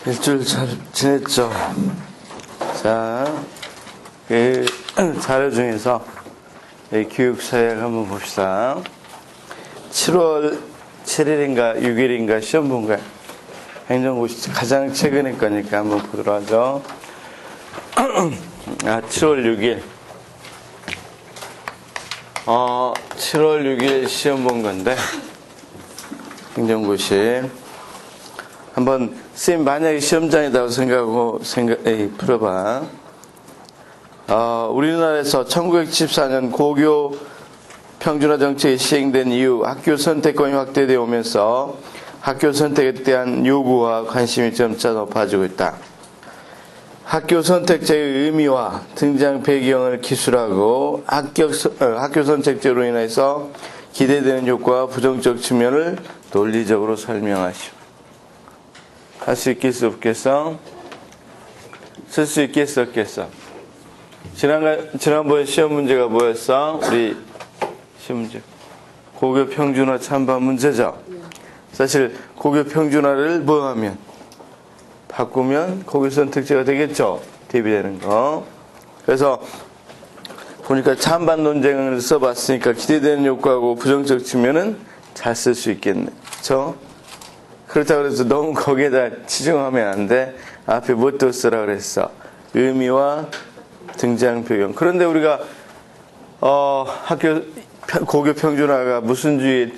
일주일 잘 지냈죠? 자, 자료 중에서 교육사역 한번 봅시다. 7월 7일인가 6일인가 시험 본 거야. 행정고시 가장 최근의 거니까 한번 보도록 하죠. 7월 6일. 7월 6일 시험 본 건데, 행정고시. 한번, 선생님 만약에 시험장이라고 생각하고, 풀어봐. 우리나라에서 1974년 고교 평준화 정책이 시행된 이후 학교 선택권이 확대되어 오면서 학교 선택에 대한 요구와 관심이 점차 높아지고 있다. 학교 선택제의 의미와 등장 배경을 기술하고 학교 선택제로 인해서 기대되는 효과와 부정적 측면을 논리적으로 설명하시오. 할 수 있겠어, 없겠어? 쓸 수 있겠어, 없겠어? 지난번에 시험 문제가 뭐였어? 우리 시험 문제. 고교 평준화 찬반 문제죠? 사실 고교 평준화를 뭐 하면? 바꾸면 고교 선택제가 되겠죠? 대비되는 거. 그래서 보니까 찬반 논쟁을 써봤으니까 기대되는 효과하고 부정적 측면은 잘 쓸 수 있겠네. 그렇죠? 그렇다고 해서 너무 거기에다 치중하면 안 돼. 앞에 뭣도 쓰라 그랬어. 의미와 등장 배경. 그런데 우리가 고교 평준화가 무슨 주의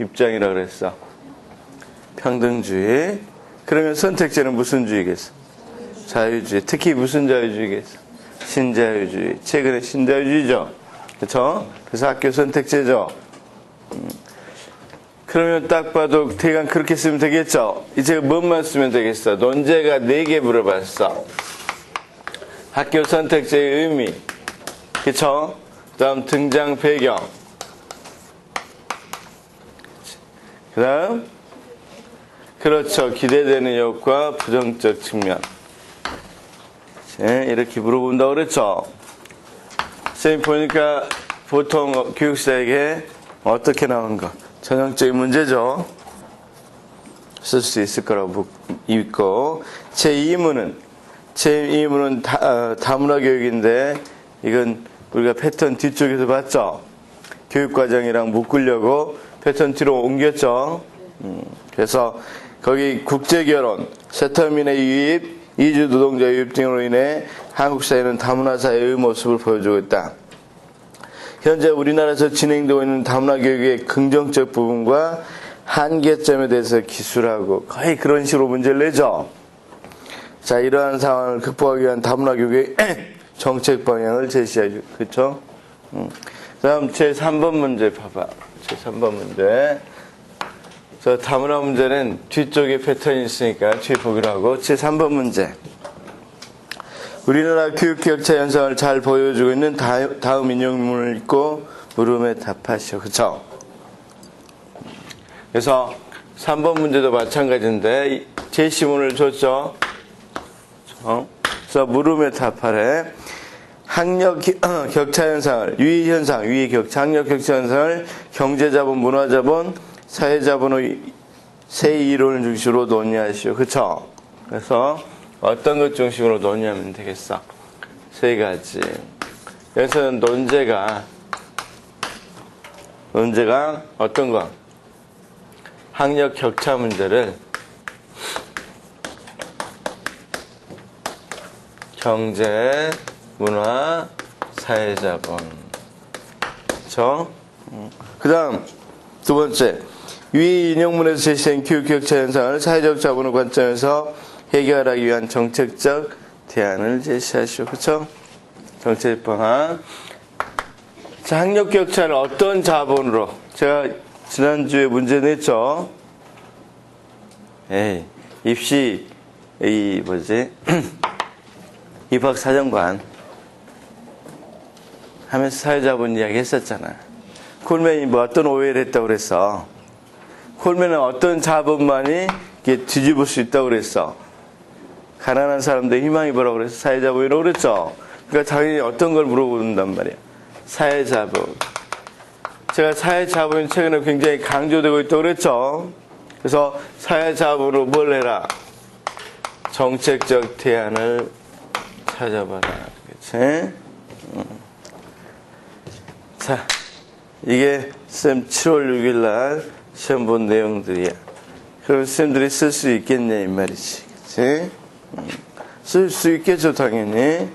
입장이라 그랬어? 평등주의. 그러면 선택제는 무슨 주의겠어? 자유주의. 특히 무슨 자유주의겠어? 신자유주의. 최근에 신자유주의죠. 그렇죠? 그래서 학교 선택제죠. 그러면 딱 봐도 대강 그렇게 쓰면 되겠죠? 이제 뭐만 쓰면 되겠어? 논제가 4개 물어봤어. 학교 선택제의 의미. 그쵸? 그 다음 등장 배경. 그 다음 그렇죠. 기대되는 효과, 부정적 측면. 이렇게 물어본다고 그랬죠? 선생님 보니까 보통 교육사에게 어떻게 나오는 거? 전형적인 문제죠. 쓸 수 있을 거라고 믿고. 제2문은 다문화 교육인데, 이건 우리가 패턴 뒤쪽에서 봤죠? 교육과정이랑 묶으려고 패턴 뒤로 옮겼죠? 그래서 거기 국제결혼, 세터민의 유입, 이주 노동자 유입 등으로 인해 한국 사회는 다문화 사회의 모습을 보여주고 있다. 현재 우리나라에서 진행되고 있는 다문화 교육의 긍정적 부분과 한계점에 대해서 기술하고 거의 그런 식으로 문제를 내죠. 자, 이러한 상황을 극복하기 위한 다문화 교육의 정책 방향을 제시하죠. 그렇죠? 다음 제3번 문제 봐봐. 제3번 문제. 저 다문화 문제는 뒤쪽에 패턴이 있으니까 뒤에 보기로 하고. 제3번 문제. 우리나라 교육 격차 현상을 잘 보여주고 있는 다음 인용문을 읽고 물음에 답하시오. 그쵸? 그래서 3번 문제도 마찬가지인데 제시문을 줬죠. 그래서 물음에 답하래. 학력 격차 현상을, 유의 현상, 유의 격차, 학력 격차 현상을 경제자본, 문화자본, 사회자본의 세 이론을 중심으로 논의하시오. 그쵸? 그래서 어떤 것 중심으로 논의하면 되겠어? 3가지. 여기서는 논제가 어떤 거? 학력 격차 문제를 경제, 문화, 사회자본. 그쵸? 그 다음, 2번째. 위 인용문에서 제시된 교육 격차 현상을 사회적 자본의 관점에서 해결하기 위한 정책적 대안을 제시하시오. 그쵸? 정책 방안. 자, 학력 격차를 어떤 자본으로? 제가 지난주에 문제 냈죠? 입시, 입학사정관 하면서 사회자본 이야기 했었잖아. 콜맨이 뭐 어떤 오해를 했다고 그랬어? 콜맨은 어떤 자본만이 이렇게 뒤집을 수 있다고 그랬어? 가난한 사람들 희망이 뭐라고 그랬어? 사회자본이라고 그랬죠? 그러니까 당연히 어떤 걸 물어본단 말이야? 사회자본. 제가 사회자본이 최근에 굉장히 강조되고 있다고 그랬죠. 그래서 사회자본으로 뭘 해라? 정책적 대안을 찾아봐라. 그치? 자, 이게 쌤 7월 6일 날 시험 본 내용들이야. 그럼 쌤들이 쓸 수 있겠냐 이 말이지. 그치? 쓸 수 있겠죠 당연히.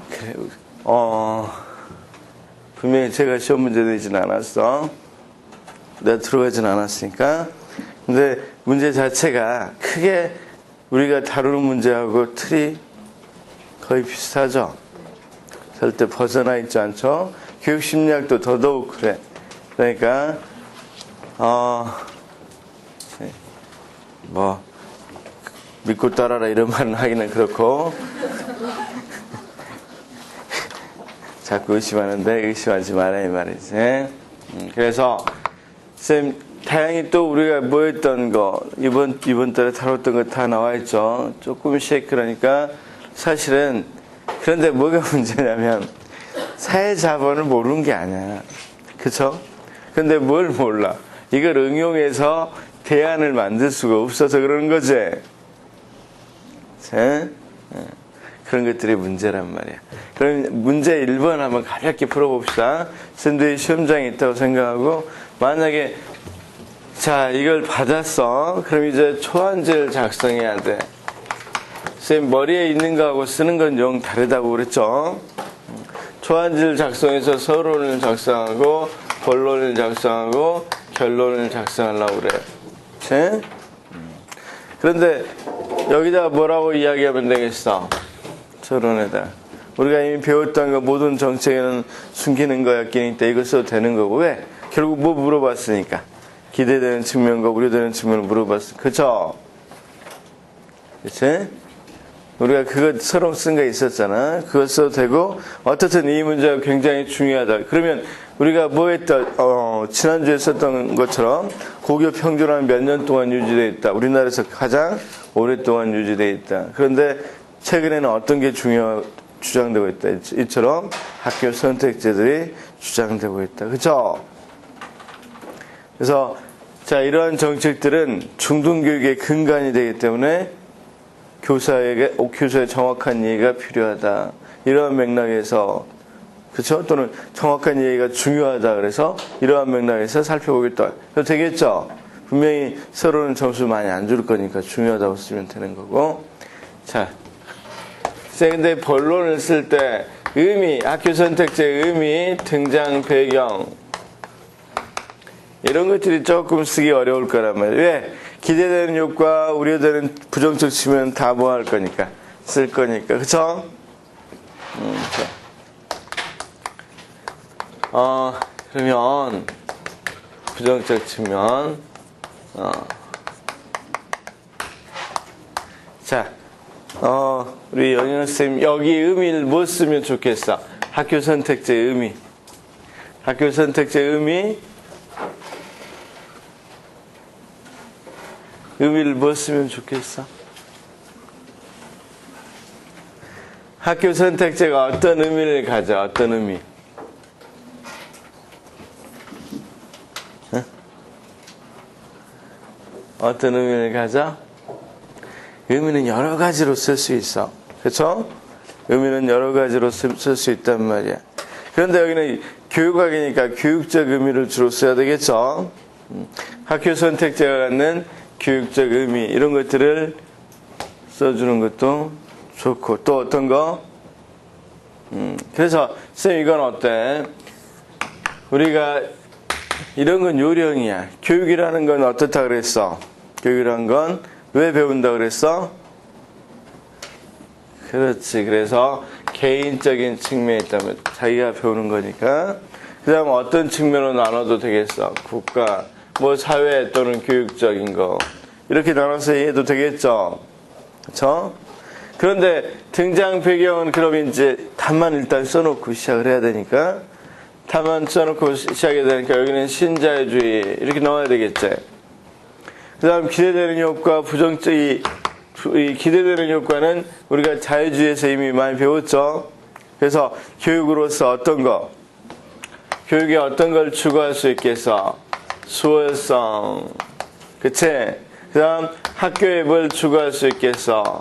그래, 분명히 제가 시험 문제 내진 않았어. 내가 들어가진 않았으니까. 근데 문제 자체가 크게 우리가 다루는 문제하고 틀이 거의 비슷하죠. 절대 벗어나 있지 않죠. 교육심리학도 더더욱 그래. 그러니까 뭐 믿고 따라라 이런 말은 하기는 그렇고 자꾸 의심하는데 의심하지 마라 이 말이지. 그래서 쌤 다행히 또 우리가 뭐 했던 거 이번 달에 다뤘던 거 다 나와 있죠. 조금씩. 그러니까 사실은 그런데 뭐가 문제냐면 사회자본을 모르는 게 아니야. 그쵸? 근데 뭘 몰라? 이걸 응용해서 대안을 만들 수가 없어서 그러는 거지. 그런 것들이 문제란 말이야. 그럼 문제 1번 한번 가볍게 풀어봅시다. 샌드위치 시험장에 있다고 생각하고 만약에 자 이걸 받았어. 그럼 이제 초안지를 작성해야 돼. 쌤 머리에 있는 거하고 쓰는 건 영 다르다고 그랬죠. 초안지를 작성해서 서론을 작성하고 본론을 작성하고 결론을 작성하려고 그래. 그치? 그런데 여기다 뭐라고 이야기하면 되겠어? 서론에다 우리가 이미 배웠던 거 모든 정책에는 숨기는 거였기 때문에 이걸 써도 되는 거고. 왜? 결국 뭐 물어봤으니까 기대되는 측면과 우려되는 측면을 물어봤으니까. 그쵸? 그치? 우리가 그거 서론 쓴 거 있었잖아. 그거 써도 되고 어떻든 이 문제가 굉장히 중요하다. 그러면 우리가 뭐 했다? 지난주에 썼던 것처럼 고교 평준화는 몇 년 동안 유지되어 있다. 우리나라에서 가장 오랫동안 유지되어 있다. 그런데 최근에는 어떤 게 주장되고 있다. 이처럼 학교 선택제들이 주장되고 있다. 그쵸? 그래서 자 이러한 정책들은 중등교육의 근간이 되기 때문에 교사의 정확한 이해가 필요하다. 이러한 맥락에서 그렇죠? 또는 정확한 이해가 중요하다. 그래서 이러한 맥락에서 살펴보겠다. 그래서 되겠죠? 분명히 서로는 점수 많이 안 줄 거니까 중요하다고 쓰면 되는 거고. 자, 근데 본론을 쓸 때 의미, 학교 선택지의 의미, 등장 배경 이런 것들이 조금 쓰기 어려울 거란 말이에요. 왜? 기대되는 효과, 우려되는 부정적 측면 다 뭐 할 거니까 쓸 거니까. 그쵸? 그러면 부정적 측면 자, 우리 연영 선생님 여기 의미를 뭐 쓰면 좋겠어? 학교 선택지의 의미. 학교 선택지의 의미를 뭐 쓰면 좋겠어? 학교 선택제가 어떤 의미를 가져? 어떤 의미? 어떤 의미를 가져? 의미는 여러 가지로 쓸 수 있어. 그렇죠? 의미는 여러 가지로 쓸 수 있단 말이야. 그런데 여기는 교육학이니까 교육적 의미를 주로 써야 되겠죠? 학교 선택제가 갖는 교육적 의미 이런 것들을 써주는 것도 좋고. 또 어떤 거? 그래서 쌤 이건 어때? 우리가 이런 건 요령이야. 교육이라는 건 어떻다 그랬어? 교육이라는 건 왜 배운다 그랬어? 그렇지. 그래서 개인적인 측면에 있다면 자기가 배우는 거니까. 그 다음 어떤 측면으로 나눠도 되겠어? 국가, 뭐 사회 또는 교육적인 거 이렇게 나눠서 해도 되겠죠. 그렇죠? 그런데 등장 배경은 그럼 이제 답만 일단 써놓고 시작을 해야 되니까 답만 써놓고 시작해야 되니까 여기는 신자유주의 이렇게 넣어야 되겠지. 그 다음 기대되는 효과 부정적 이 기대되는 효과는 우리가 자유주의에서 이미 많이 배웠죠. 그래서 교육으로서 어떤 거 교육에 어떤 걸 추구할 수 있겠어? 수월성. 그치? 그 다음, 학교에 뭘 추구할 수 있겠어?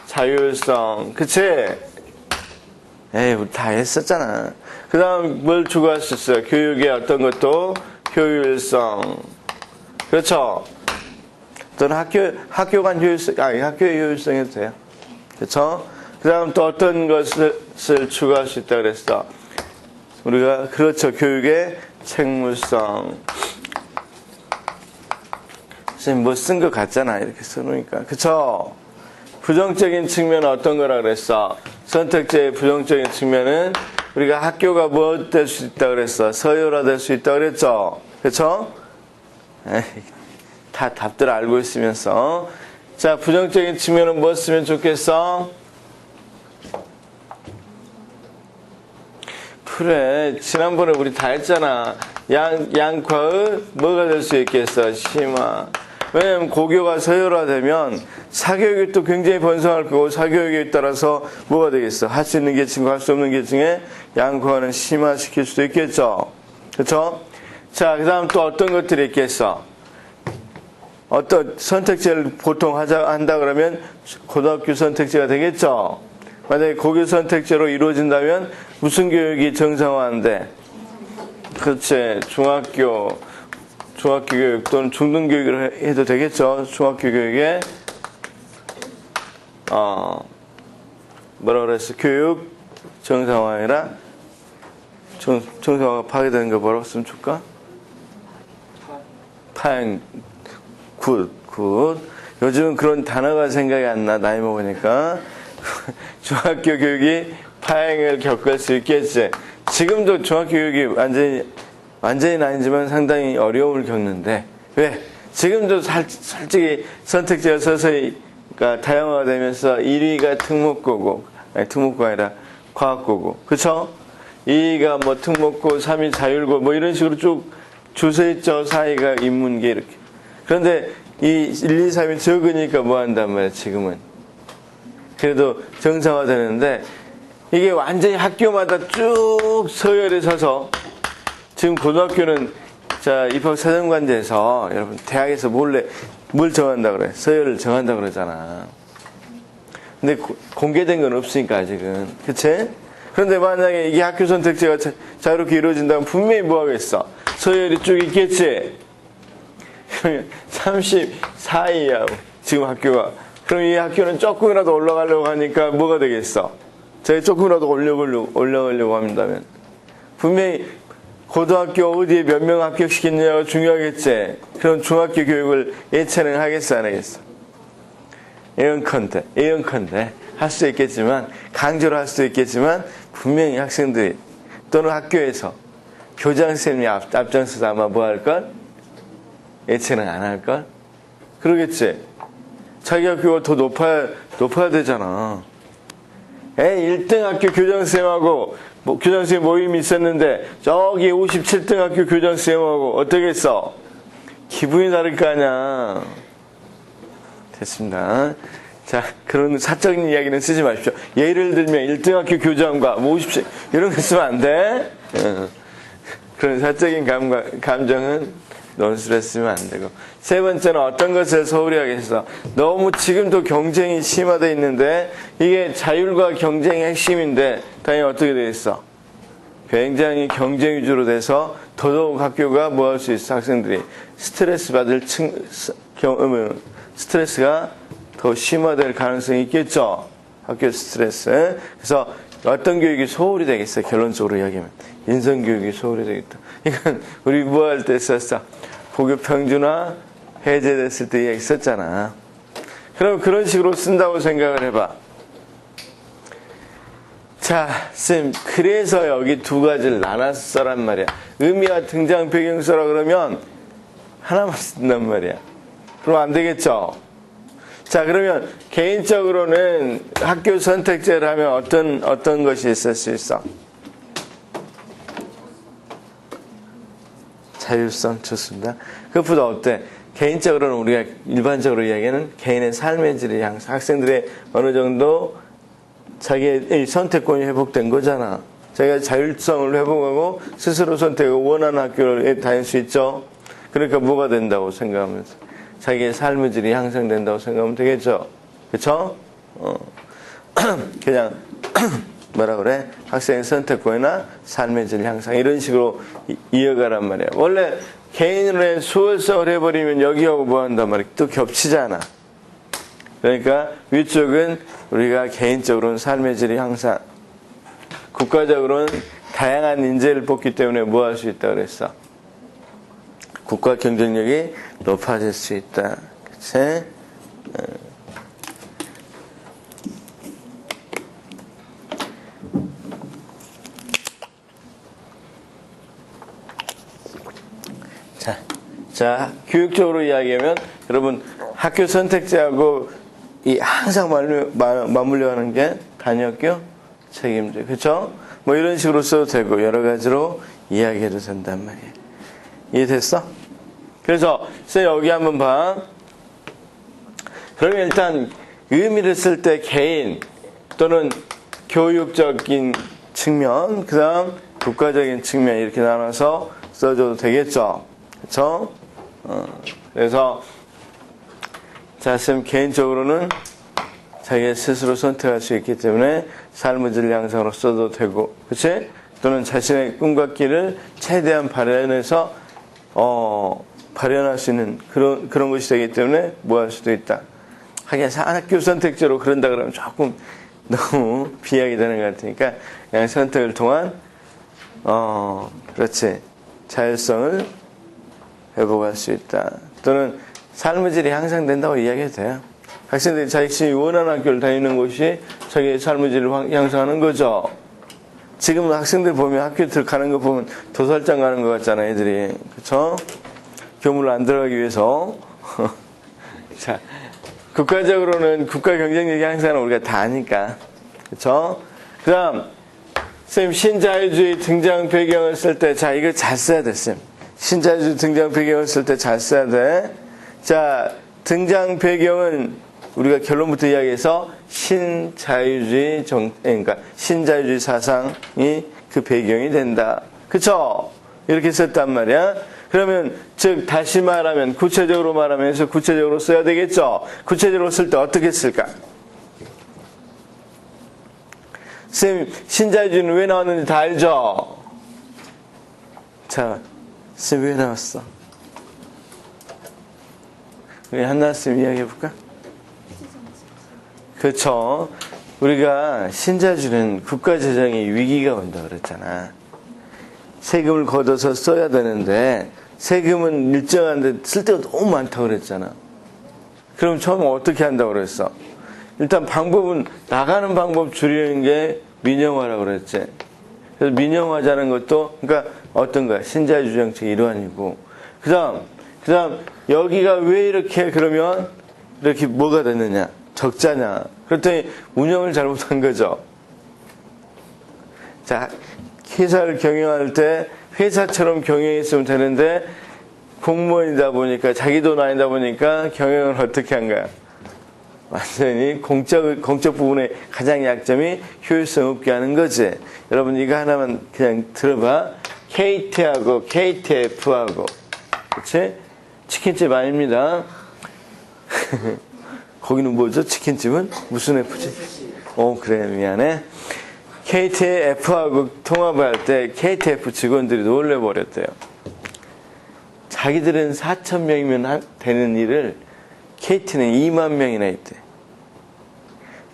자율성. 그치? 에이, 우리 다 했었잖아. 그 다음, 뭘 추구할 수 있어요? 교육에 어떤 것도 효율성. 그렇죠? 또는 학교 간 효율성, 학교의 효율성이 돼요. 그렇죠? 그 다음 또 어떤 것을 추구할 수 있다 그랬어? 우리가, 그렇죠. 교육의 책무성. 선생님 뭐 쓴 것 같잖아. 이렇게 써놓으니까. 그쵸? 부정적인 측면은 어떤 거라 그랬어? 선택제의 부정적인 측면은 우리가 학교가 뭐 될 수 있다 그랬어? 서열화 될 수 있다 그랬죠? 그쵸? 에이, 다 답들 알고 있으면서. 자, 부정적인 측면은 뭐 쓰면 좋겠어? 그래, 지난번에 우리 다 했잖아. 양과의 뭐가 될 수 있겠어? 심화. 왜냐면 고교가 서열화되면 사교육이 또 굉장히 번성할 거고, 사교육에 따라서 뭐가 되겠어? 할 수 있는 계층과 할 수 없는 계층에 양과는 심화시킬 수도 있겠죠. 그렇죠? 자, 그 다음 또 어떤 것들이 있겠어? 어떤 선택제를 보통 한다 그러면 고등학교 선택제가 되겠죠. 만약에 고교 선택제로 이루어진다면 무슨 교육이 정상화인데? 그렇지. 중학교 교육 또는 중등교육을 해도 되겠죠. 중학교 교육에 뭐라 그랬어? 교육 정상화해라. 정상화가 파괴되는 거 뭐라고 쓰면 좋을까? 파행. 굿. 요즘은 그런 단어가 생각이 안 나. 나이 먹으니까. 중학교 교육이 파행을 겪을 수 있겠지. 지금도 중학교 교육이 완전히 아니지만 상당히 어려움을 겪는데, 왜? 지금도 솔직히 선택제가 서서히 다양화가 되면서 1위가 특목고고, 아니 특목고가 아니라 과학고고, 그쵸? 2위가 뭐 특목고, 3위 자율고, 뭐 이런 식으로 쭉 주세있죠. 4위가 인문계 이렇게. 그런데 이 1, 2, 3이 적으니까 뭐 한단 말이야, 지금은. 그래도 정상화 되는데, 이게 완전히 학교마다 쭉 서열에 서서, 지금 고등학교는, 입학사정관제에서, 여러분, 대학에서 뭘 정한다 그래? 서열을 정한다 그러잖아. 근데 공개된 건 없으니까, 아직은. 그치? 그런데 만약에 이게 학교 선택제가 자유롭게 이루어진다면 분명히 뭐 하겠어? 서열이 쭉 있겠지? 34위야, 지금 학교가. 그럼 이 학교는 조금이라도 올라가려고 하니까 뭐가 되겠어? 저희 조금이라도 올라가려고 한다면. 분명히 고등학교 어디에 몇 명 합격시켰느냐가 중요하겠지? 그럼 중학교 교육을 예체능 하겠어, 안 하겠어? 예언컨대. 할 수 있겠지만, 강제로 할 수도 있겠지만, 분명히 학생들이, 또는 학교에서, 교장선생님이 앞장서서 아마 뭐 할걸? 예체능 안 할걸? 그러겠지? 자기 학교가 더 높아야 되잖아. 1등 학교 교장선생님하고, 교장선생님 모임이 있었는데, 저기 57등 학교 교장선생님하고, 어떻겠어? 기분이 다를 거 아니야. 됐습니다. 자, 그런 사적인 이야기는 쓰지 마십시오. 예를 들면, 1등 학교 교장과 57, 이런 거 쓰면 안 돼. 그런 사적인 감정은 논술에 쓰면 안 되고. 세 번째는 어떤 것을 소홀히 하겠어? 너무 지금도 경쟁이 심화되어 있는데 이게 자율과 경쟁의 핵심인데 당연히 어떻게 되겠어? 굉장히 경쟁 위주로 돼서 더더욱 학교가 뭐 할 수 있어? 학생들이 스트레스 받을 스트레스가 더 심화될 가능성이 있겠죠? 학교 스트레스. 그래서 어떤 교육이 소홀히 되겠어? 결론적으로 이야기하면 인성교육이 소홀히 되겠다. 이건 우리 뭐 할 때 썼어? 고교 평준화 해제됐을 때 이야기 썼잖아. 그럼 그런 식으로 쓴다고 생각을 해봐. 자, 쌤, 그래서 여기 두 가지를 나눠서 써란 말이야. 의미와 등장 배경 써라 그러면 하나만 쓴단 말이야. 그럼 안 되겠죠? 자, 그러면 개인적으로는 학교 선택제를 하면 어떤 것이 있을 수 있어? 자율성 좋습니다. 그것보다 어때? 개인적으로는 우리가 일반적으로 이야기하는 개인의 삶의 질이 학생들의 어느 정도 자기의 선택권이 회복된 거잖아. 자기가 자율성을 회복하고 스스로 선택하고 원하는 학교를 다닐 수 있죠. 그러니까 뭐가 된다고 생각하면서 자기의 삶의 질이 향상된다고 생각하면 되겠죠. 그쵸? 그냥 뭐라 그래? 학생의 선택권이나 삶의 질 향상 이런 식으로 이어가란 말이야. 원래 개인의 수월성을 해버리면 여기하고 뭐 한단 말이야. 또 겹치잖아. 그러니까 위쪽은 우리가 개인적으로는 삶의 질이 향상, 국가적으로는 다양한 인재를 뽑기 때문에 뭐 할 수 있다 그랬어? 국가 경쟁력이 높아질 수 있다. 그치? 자, 교육적으로 이야기하면 여러분 학교 선택제하고 이 항상 맞물려 하는 게 단위학교 책임제. 그쵸? 뭐 이런 식으로 써도 되고 여러 가지로 이야기해도 된단 말이에요. 이해됐어? 그래서 여기 한번 봐. 그러면 일단 의미를 쓸 때 개인 또는 교육적인 측면, 그 다음 국가적인 측면 이렇게 나눠서 써줘도 되겠죠. 그쵸? 그래서 자, 쌤 개인적으로는 자기가 스스로 선택할 수 있기 때문에 삶의 질 향상으로 써도 되고, 그치? 또는 자신의 꿈과 길을 최대한 발현해서 발현할 수 있는 그런 것이 되기 때문에 뭐 할 수도 있다. 하긴 학교 선택제로 그런다 그러면 조금 너무 비약이 되는 것 같으니까 그냥 선택을 통한 그렇지, 자율성을 회복할 수 있다. 또는 삶의 질이 향상된다고 이야기해도 돼요. 학생들이 자신이 원하는 학교를 다니는 것이 자기의 삶의 질을 향상하는 거죠. 지금 학생들 보면 학교 가는 거 보면 도살장 가는 것 같잖아, 애들이. 그쵸? 교문을 안 들어가기 위해서. 자, 국가적으로는 국가 경쟁력이 향상은 우리가 다 아니까. 그쵸? 그 다음, 쌤, 신자유주의 등장 배경을 쓸 때, 자, 이거 잘 써야 돼, 쌤. 신자유주의 등장 배경을 쓸 때 잘 써야 돼. 자, 등장 배경은 우리가 결론부터 이야기해서 신자유주의 그러니까 신자유주의 사상이 그 배경이 된다. 그쵸? 이렇게 썼단 말이야. 그러면 즉 다시 말하면 구체적으로 말하면서 구체적으로 써야 되겠죠. 구체적으로 쓸 때 어떻게 쓸까? 쌤, 신자유주의는 왜 나왔는지 다 알죠? 자, 쌤 왜 나왔어? 우리 한나쌤 이야기해볼까? 그렇죠. 우리가 신자유주의는 국가재정이 위기가 온다 그랬잖아. 세금을 걷어서 써야 되는데 세금은 일정한데 쓸 때가 너무 많다고 그랬잖아. 그럼 처음에 어떻게 한다고 그랬어? 일단 방법은 나가는 방법 줄이는 게 민영화라고 그랬지. 그래서 민영화자는 것도 그러니까 어떤 거야? 신자유주의 정책의 일환이고. 그 다음 여기가 왜 이렇게 그러면 이렇게 뭐가 됐느냐? 적자냐? 그랬더니 운영을 잘못한 거죠. 자, 회사를 경영할 때 회사처럼 경영했으면 되는데 공무원이다 보니까 자기 돈 아니다 보니까 경영을 어떻게 한 거야? 완전히 공적 부분의 가장 약점이 효율성 없게 하는 거지. 여러분 이거 하나만 그냥 들어봐. KT하고 KTF하고 그치? 치킨집 아닙니다. 거기는 뭐죠? 치킨집은? 무슨 F지? 그래 미안해. KTF하고 통합을 할 때 KTF 직원들이 놀래버렸대요. 자기들은 4,000명이면 되는 일을 KT는 2만 명이나 있대.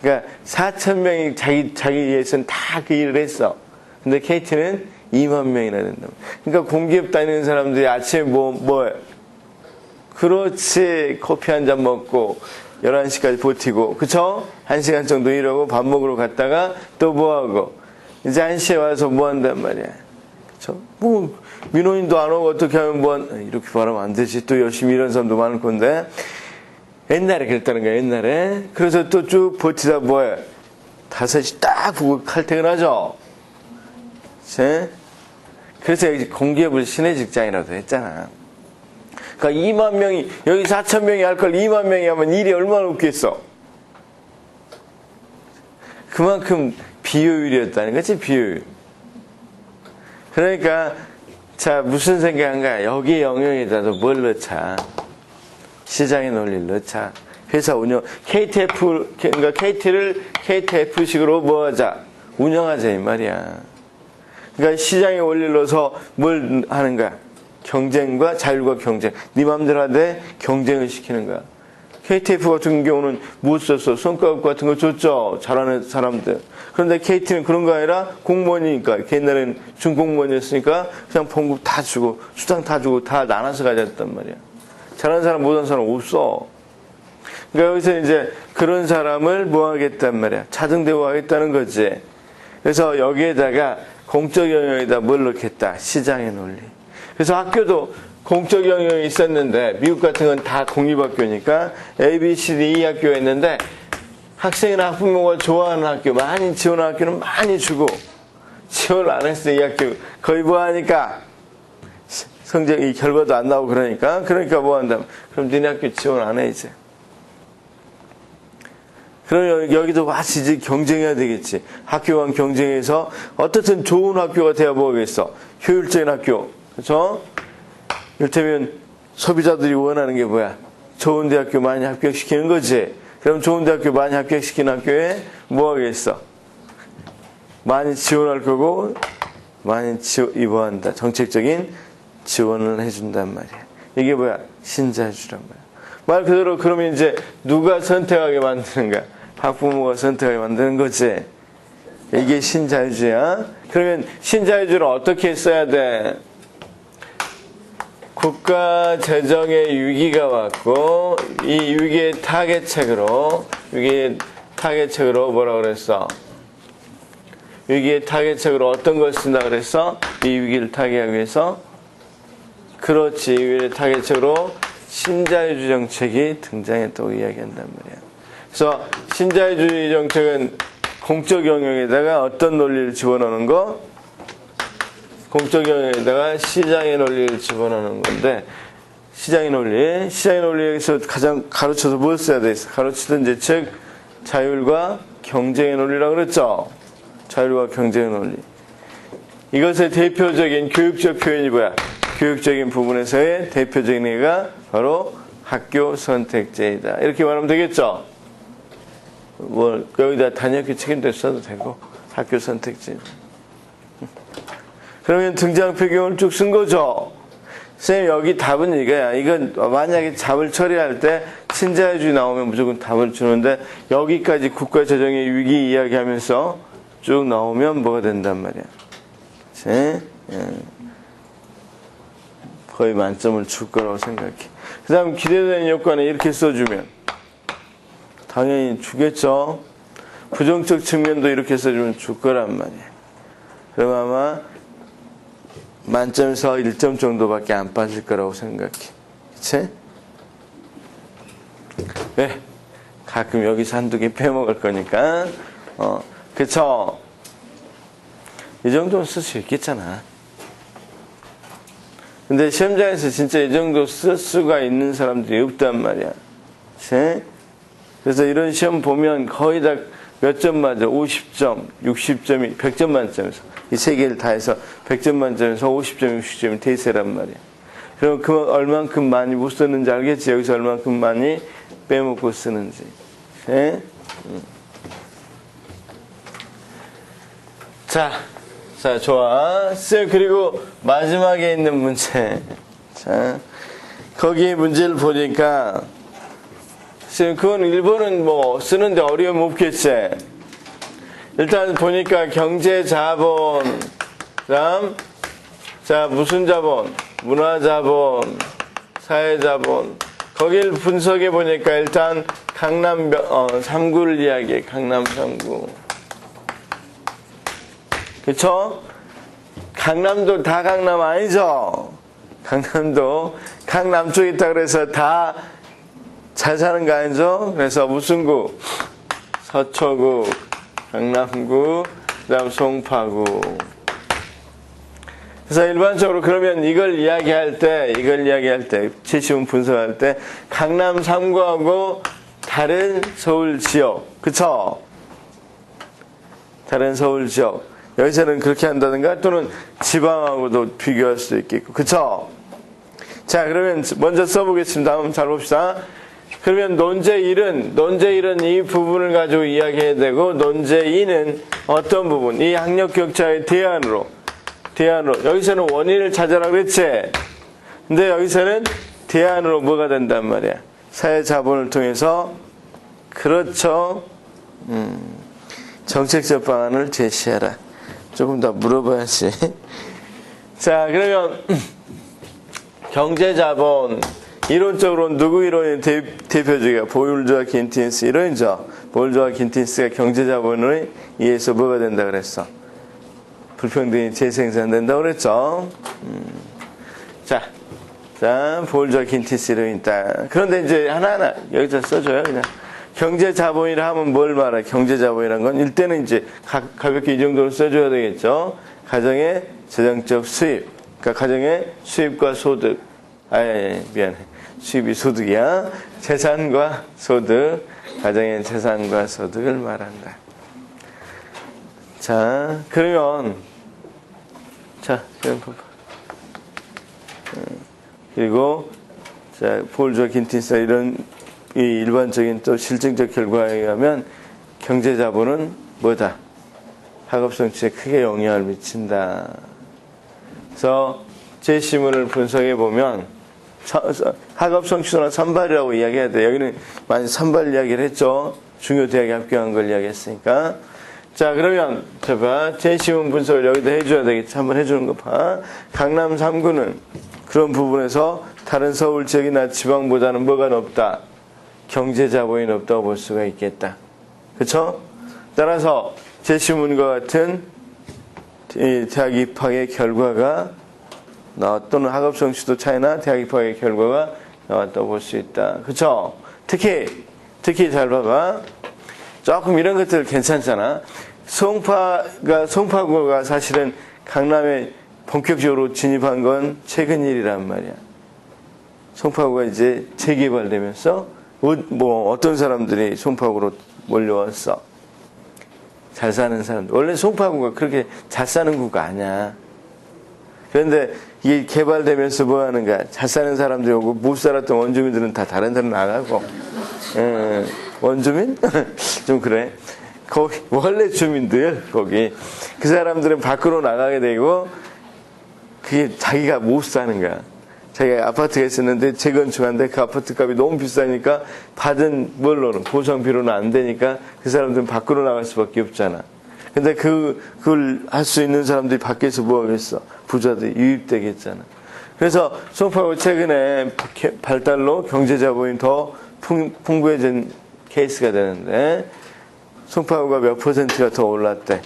그러니까 4,000명이 자기 위해서는 다 그 일을 했어. 근데 KT는 2만 명이나 된다. 그러니까 공기업 다니는 사람들이 아침에 그렇지, 커피 한 잔 먹고 11시까지 버티고, 그쵸? 1시간 정도 일하고 밥 먹으러 갔다가 또 뭐하고, 이제 1시에 와서 뭐 한단 말이야. 그쵸? 민원인도 안 오고 어떻게 하면 이렇게 말하면 안 되지. 또 열심히 일하는 사람도 많을 건데. 옛날에 그랬다는 거야, 옛날에. 그래서 또 쭉 버티다 5시 딱 보고 칼퇴근하죠? 그치? 그래서 공기업을 신의 직장이라도 했잖아. 그러니까 2만 명이, 여기 4,000명이 할 걸 2만 명이 하면 일이 얼마나 없겠어. 그만큼 비효율이었다는 거지, 비효율. 그러니까 자 무슨 생각인가? 여기 영역에다도 뭘 넣자? 시장의 논리를 넣자. 회사 운영 KTF 그러니까 KT를 KTF식으로 뭐하자? 운영하자 이 말이야. 그러니까 시장의 원리를 넣어서 뭘 하는 거야? 경쟁과 자율과 경쟁. 네 맘대로 하되 경쟁을 시키는 거야. KTF 같은 경우는 못 썼어. 성과급 같은 거 줬죠. 잘하는 사람들. 그런데 KT는 그런 거 아니라 공무원이니까. 옛날에는 준공무원이었으니까 그냥 봉급 다 주고 수당 다 주고 다 나눠서 가졌단 말이야. 잘하는 사람 못하는 사람 없어. 그러니까 여기서 이제 그런 사람을 뭐 하겠단 말이야. 차등대우하겠다는 거지. 그래서 여기에다가 공적 영역에다 뭘 넣겠다. 시장의 논리. 그래서 학교도 공적 영역이 있었는데 미국 같은 건 다 공립학교니까 A, B, C, D, E 학교였는데 학생이나 학부모가 좋아하는 학교, 많이 지원하는 학교는 많이 주고 지원을 안 했을 때 이 학교 거의 뭐 하니까 성적이 결과도 안 나오고 그러니까 뭐 한다면 그럼 니네 학교 지원 안 해 이제. 그럼 여기도 마치 경쟁해야 되겠지. 학교 간 경쟁해서 어떻든 좋은 학교가 돼야 뭐겠어. 효율적인 학교. 그렇죠? 이를테면 소비자들이 원하는 게 뭐야? 좋은 대학교 많이 합격시키는 거지. 그럼 좋은 대학교 많이 합격시키는 학교에 뭐 하겠어? 많이 지원할 거고 많이 입원한다. 정책적인 지원을 해준단 말이야. 이게 뭐야? 신자유주란 말이야. 말 그대로 그러면 이제 누가 선택하게 만드는 거야? 학부모가 선택하게 만드는 거지. 이게 신자유주야. 그러면 신자유주를 어떻게 써야 돼? 국가 재정의 위기가 왔고 이 위기의 타개책으로 뭐라 그랬어? 위기의 타개책으로 어떤 걸 쓴다 그랬어? 이 위기를 타개하기 위해서 그렇지. 위기의 타개책으로 신자유주의 정책이 등장했다고 이야기한단 말이야. 그래서 신자유주의 정책은 공적 영역에다가 어떤 논리를 집어넣는 거? 공적 영역에다가 시장의 논리를 집어넣는 건데 시장의 논리에서 가장 가르쳐서 뭘 써야 돼? 가르치던 제 책 자율과 경쟁의 논리라고 그랬죠? 자율과 경쟁의 논리. 이것의 대표적인 교육적 표현이 뭐야? 교육적인 부분에서의 대표적인 예가 바로 학교 선택제이다. 이렇게 말하면 되겠죠? 뭐 여기다 단역교 책임도 써도 되고 학교 선택제. 그러면 등장 표경을 쭉 쓴 거죠. 선생님 여기 답은 이거야. 이건 만약에 답을 처리할 때 신자유주의 나오면 무조건 답을 주는데 여기까지 국가 재정의 위기 이야기하면서 쭉 나오면 뭐가 된단 말이야. 그치? 거의 만점을 줄 거라고 생각해. 그 다음 기대되는 요건에 이렇게 써주면 당연히 주겠죠. 부정적 측면도 이렇게 써주면 줄 거란 말이야. 그럼 아마 만점에서 1점 정도밖에 안 빠질 거라고 생각해. 그치? 왜? 가끔 여기서 한두 개 빼먹을 거니까. 그쵸? 이 정도는 쓸 수 있겠잖아. 근데 시험장에서 진짜 이 정도 쓸 수가 있는 사람들이 없단 말이야. 그치? 그래서 이런 시험 보면 거의 다 몇 점 맞아? 50점, 60점이 100점 만점에서 이 세 개를 다 해서 100점 만점에서 50점, 60점이 대세란 말이야. 그럼 그 얼만큼 많이 못 쓰는지 알겠지? 여기서 얼만큼 많이 빼먹고 쓰는지. 네? 자, 좋아. 쌤, 그리고 마지막에 있는 문제. 자, 거기에 문제를 보니까 쌤, 그건 1번은 뭐 쓰는데 어려움 없겠지? 일단 보니까 경제자본, 그다음 자 무슨 자본? 문화자본, 사회자본. 거길 분석해 보니까 일단 강남 3구를 이야기해. 강남 3구. 그쵸? 강남도 다 강남 아니죠? 강남도 강남 쪽에 있다 그래서 다 잘 사는 거 아니죠? 그래서 무슨 구? 서초구, 강남구, 그 다음 송파구. 그래서 일반적으로 그러면 이걸 이야기할 때, 제시문 분석할 때, 강남 3구하고 다른 서울 지역, 그쵸? 다른 서울 지역. 여기서는 그렇게 한다든가 또는 지방하고도 비교할 수도 있겠고. 그쵸? 자, 그러면 먼저 써보겠습니다. 한번 잘 봅시다. 그러면 논제1은 이 부분을 가지고 이야기해야 되고, 논제2는 어떤 부분? 이 학력 격차의 대안으로. 여기서는 원인을 찾아라 그랬지? 근데 여기서는 대안으로 뭐가 된단 말이야? 사회 자본을 통해서, 그렇죠. 정책적 방안을 제시하라. 조금 더 물어봐야지. 자, 그러면, 경제자본. 이론적으로는 누구 이론이 대표적이야? 보울주아 긴틴스 이론이죠. 보울주아 긴틴스가 경제자본을 의해서 뭐가 된다 그랬어? 불평등이 재생산된다 그랬죠. 자, 보울주아 긴틴스 이론이 있다. 그런데 이제 하나하나 여기서 써줘요, 그냥. 경제자본이라 하면 뭘 말해? 경제자본이란 건 일단은 이제 가볍게 이 정도로 써줘야 되겠죠. 가정의 재정적 수입. 그러니까 가정의 수입과 소득. 미안해. 수입이 소득이야. 재산과 소득. 가정의 재산과 소득을 말한다. 자, 그러면, 그럼 봐봐. 그리고, 보울주아 긴틴스 이런, 이 일반적인 또 실증적 결과에 의하면 경제자본은 뭐다? 학업 성취에 크게 영향을 미친다. 그래서 제시문을 분석해 보면 학업 성취도나 선발이라고 이야기해야 돼. 여기는 많이 선발 이야기를 했죠. 중요 대학에 합격한 걸 이야기했으니까. 자, 그러면 봐봐. 제시문 분석을 여기다 해줘야 되겠지. 한번 해주는 거 봐. 강남 3구는 그런 부분에서 다른 서울 지역이나 지방보다는 뭐가 높다? 경제자본이 높다고 볼 수가 있겠다. 그쵸? 따라서 제시문과 같은 이 대학 입학의 결과가 또는 학업 성취도 차이나 대학 입학의 결과가 나왔다고 볼 수 있다. 그쵸? 특히 잘 봐봐. 조금 이런 것들 괜찮잖아. 송파구가 사실은 강남에 본격적으로 진입한 건 최근 일이란 말이야. 송파구가 이제 재개발되면서 어떤 사람들이 송파구로 몰려왔어. 잘 사는 사람들. 원래 송파구가 그렇게 잘 사는 구가 아니야. 그런데 이게 개발되면서 뭐 하는 거야? 잘 사는 사람들이 오고 못 살았던 원주민들은 다 다른 데로 나가고. 원주민? 좀 그래. 거기 원래 주민들 거기 그 사람들은 밖으로 나가게 되고 그게 자기가 못 사는 거야. 자기가 아파트가 있었는데 재건축한데 그 아파트 값이 너무 비싸니까 받은 뭘로는 보상비로는 안 되니까 그 사람들은 밖으로 나갈 수밖에 없잖아. 근데 그걸 할 수 있는 사람들이 밖에서 뭐 하겠어? 부자들이 유입되겠잖아. 그래서 송파구 최근에 발달로 경제자본이 더 풍부해진 케이스가 되는데 송파구가 몇 퍼센트가 더 올랐대?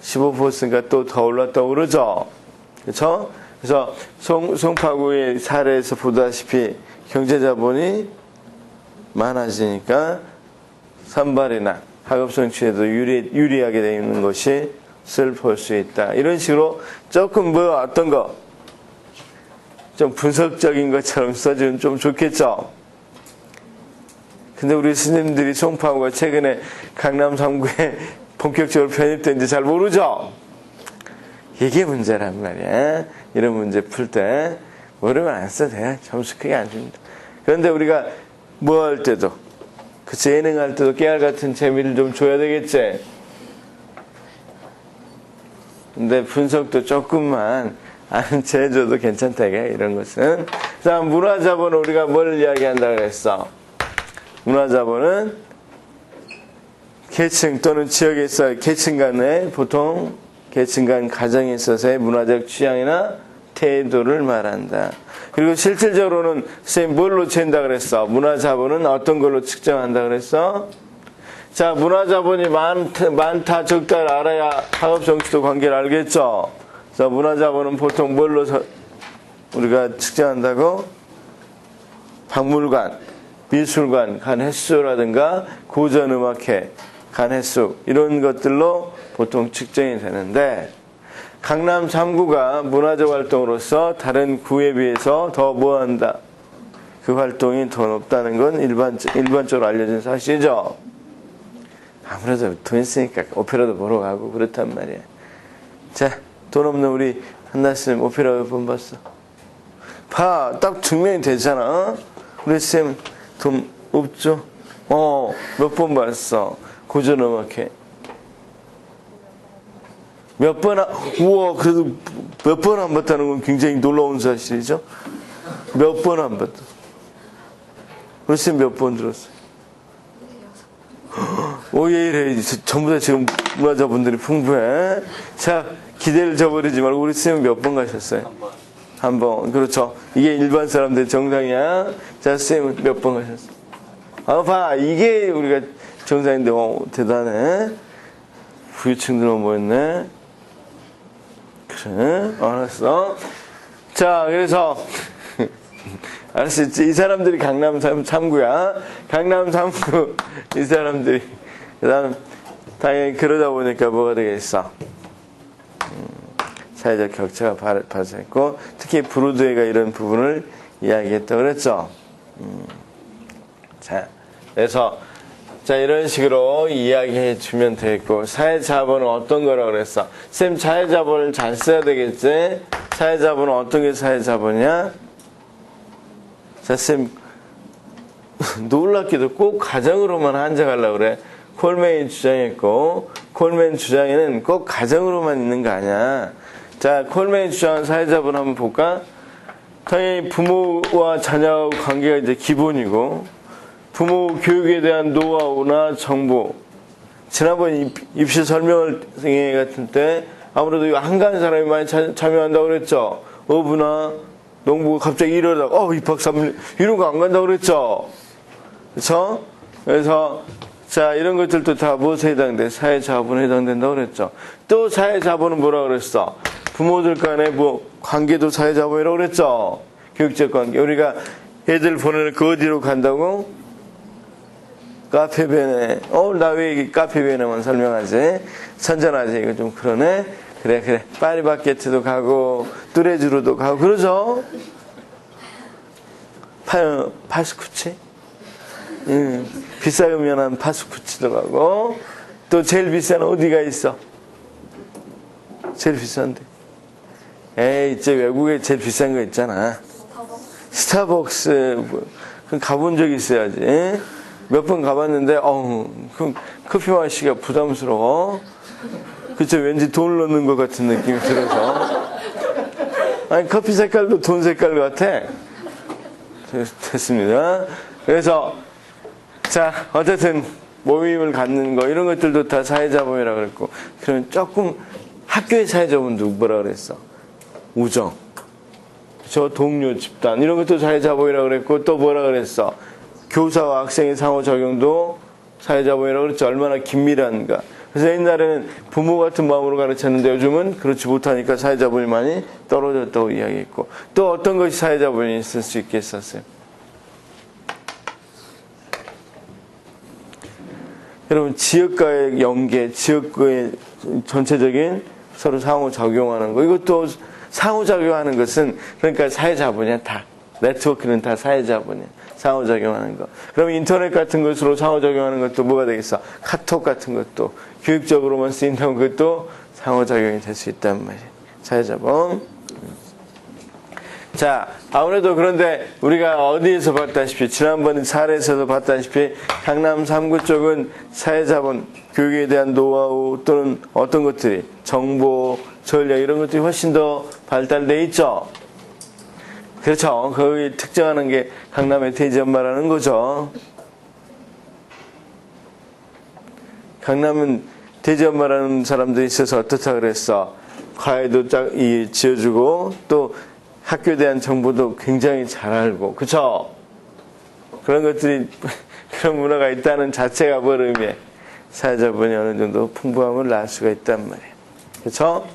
15%가 또 더 올랐다고 그러죠? 그렇죠? 그래서 송파구의 사례에서 보다시피 경제자본이 많아지니까 선발이나 학업 성취에도 유리하게 되어 있는 것을 볼 수 있다. 이런 식으로 조금 어떤 거 좀 분석적인 것처럼 써주면 좀 좋겠죠? 근데 우리 스님들이 송파구가 최근에 강남 3구에 본격적으로 편입된지 잘 모르죠? 이게 문제란 말이야. 이런 문제 풀 때 모르면 안 써도 돼. 점수 크게 안 줍니다. 그런데 우리가 뭐 할 때도 그 재능할 때도 깨알 같은 재미를 좀 줘야 되겠지. 근데 분석도 조금만 아는 체 해줘도 괜찮다 이게 이런 것은. 자, 문화자본은 우리가 뭘 이야기한다 그랬어? 문화자본은 계층 또는 지역에서 계층 간에 보통 계층 간 가정에 있어서의 문화적 취향이나 태도를 말한다. 그리고 실질적으로는 선생님 뭘로 잰다 그랬어? 문화자본은 어떤 걸로 측정한다 그랬어? 자, 문화자본이 많다 적다를 알아야 학업 성취도 관계를 알겠죠? 그래서 문화자본은 보통 뭘로 우리가 측정한다고? 박물관, 미술관 간 횟수라든가 고전음악회 간 횟수 이런 것들로 보통 측정이 되는데 강남 3구가 문화적 활동으로서 다른 구에 비해서 더 뭐한다? 그 활동이 더 높다는 건 일반적으로 알려진 사실이죠. 아무래도 돈 있으니까 오페라도 보러 가고 그렇단 말이야. 자, 돈 없는 우리 한나쌤 오페라 몇 번 봤어? 봐, 딱 증명이 되잖아. 어? 우리 쌤 돈 없죠? 몇 번 봤어? 고전음악회. 몇 번, 우와, 그래도 몇 번 안 봤다는 건 굉장히 놀라운 사실이죠? 몇 번 안 봤다. 우리 쌤 몇 번 들었어요? 오예이래. 전부 다 지금 문화자분들이 풍부해. 자, 기대를 저버리지 말고 우리 쌤은 몇 번 가셨어요? 한 번. 그렇죠. 이게 일반 사람들 정상이야. 자, 쌤은 몇 번 가셨어? 봐. 이게 우리가 정상인데, 대단해. 부유층들만 모였네. 그래. 알았어. 자, 그래서, 알았어. 이 사람들이 강남 3구야. 강남 3구. 이 사람들이. 그 다음, 당연히 그러다 보니까 뭐가 되겠어? 사회적 격차가 발생했고, 특히 브로드웨이가 이런 부분을 이야기했다고 그랬죠. 자, 그래서, 자, 이런 식으로 이야기해 주면 되겠고, 사회자본은 어떤 거라고 그랬어? 쌤, 사회자본을 잘 써야 되겠지? 사회자본은 어떤 게 사회자본이야? 자, 쌤, 놀랍게도 꼭 가정으로만 한정하려고 그래. 콜맨이 주장했고, 콜맨 주장에는 꼭 가정으로만 있는 거 아니야. 자, 콜맨이 주장한 사회자본 한번 볼까? 당연히 부모와 자녀 관계가 이제 기본이고, 부모 교육에 대한 노하우나 정보. 지난번 입시 설명회 같은 때 아무래도 이거 한가한 사람이 많이 참여한다고 그랬죠. 어부나 농부가 갑자기 이러다가 입학 3일 이런 거 안 간다고 그랬죠. 그렇죠? 그래서 자, 이런 것들도 다 무엇에 해당돼? 사회자본에 해당된다고 그랬죠. 또 사회자본은 뭐라고 그랬어? 부모들 간의 관계도 사회자본이라고 그랬죠. 교육적 관계. 우리가 애들 보내놓고 어디로 간다고? 카페베네. 나 왜 카페베네만 설명하지? 선전하지. 이거 좀 그러네. 그래. 파리바게트도 가고, 뚜레쥬르도 가고, 그러죠? 파스쿠치? 비싸면 한 파스쿠치도 가고, 또 제일 비싼 어디가 있어? 제일 비싼데. 이제 외국에 제일 비싼 거 있잖아. 스타벅스. 가본 적 있어야지. 몇 번 가봤는데, 그 커피 마시기가 부담스러워. 그쵸, 왠지 돈을 넣는 것 같은 느낌이 들어서. 아니, 커피 색깔도 돈 색깔 같아. 됐습니다. 그래서, 자, 어쨌든, 모임을 갖는 거, 이런 것들도 다 사회자본이라고 그랬고, 그럼 조금, 학교의 사회자본도 뭐라 그랬어? 우정. 저 동료 집단, 이런 것도 사회자본이라고 그랬고, 또 뭐라 그랬어? 교사와 학생의 상호작용도 사회자본이라고 그랬죠. 얼마나 긴밀한가. 그래서 옛날에는 부모 같은 마음으로 가르쳤는데 요즘은 그렇지 못하니까 사회자본이 많이 떨어졌다고 이야기했고, 또 어떤 것이 사회자본이 있을 수 있겠었어요? 여러분, 지역과의 연계, 지역과의 전체적인 서로 상호작용하는 거, 이것도 상호작용하는 것은 그러니까 사회자본이야. 다 네트워크는 다 사회자본이야. 상호작용하는 거. 그럼 인터넷 같은 것으로 상호작용하는 것도 뭐가 되겠어? 카톡 같은 것도 교육적으로만 쓰인다면 그것도 상호작용이 될 수 있단 말이에요. 사회자본. 자, 아무래도 그런데 우리가 어디에서 봤다시피, 지난번 사례에서도 봤다시피, 강남 3구 쪽은 사회자본, 교육에 대한 노하우 또는 어떤 것들이, 정보, 전략 이런 것들이 훨씬 더 발달돼 있죠. 그렇죠. 거기 특정하는 게 강남의 대지엄마라는 거죠. 강남은 대지엄마라는 사람들이 있어서 어떻다 그랬어? 과외도 지어주고 또 학교에 대한 정보도 굉장히 잘 알고, 그렇죠? 그런 것들이 그런 문화가 있다는 자체가 뭘 의미해? 사회자본이 어느 정도 풍부함을 낳을 수가 있단 말이에요. 그렇죠?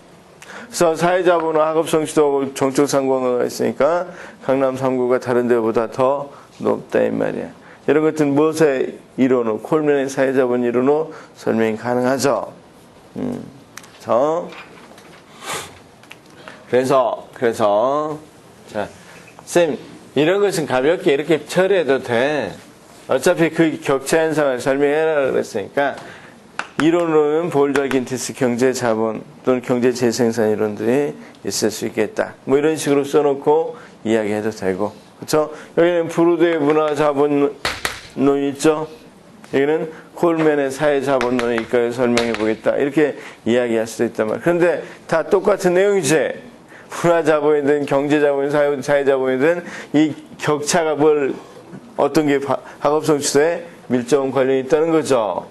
그래서 사회자본은 학업 성취도 하고 정적 상관관계가 있으니까 강남 3구가 다른 데보다 더 높다 이 말이야. 이런 것들은 무엇의 이론으로, 콜맨의 사회자본 이론으로 설명이 가능하죠. 그래서 자, 쌤, 이런 것은 가볍게 이렇게 처리해도 돼. 어차피 그 격차 현상을 설명해라 그랬으니까 이론으로는 볼자긴티스 경제자본 또는 경제재생산 이론들이 있을 수 있겠다. 뭐 이런 식으로 써놓고 이야기해도 되고. 그렇죠? 여기는 브루드의 문화자본론 있죠? 여기는 콜맨의 사회자본론이니까 설명해 보겠다. 이렇게 이야기할 수도 있단 말이에요. 그런데 다 똑같은 내용이지. 문화자본이든 경제자본이든 사회자본이든 이 격차가 어떤 게 학업성 추세에 밀접한 관련이 있다는 거죠.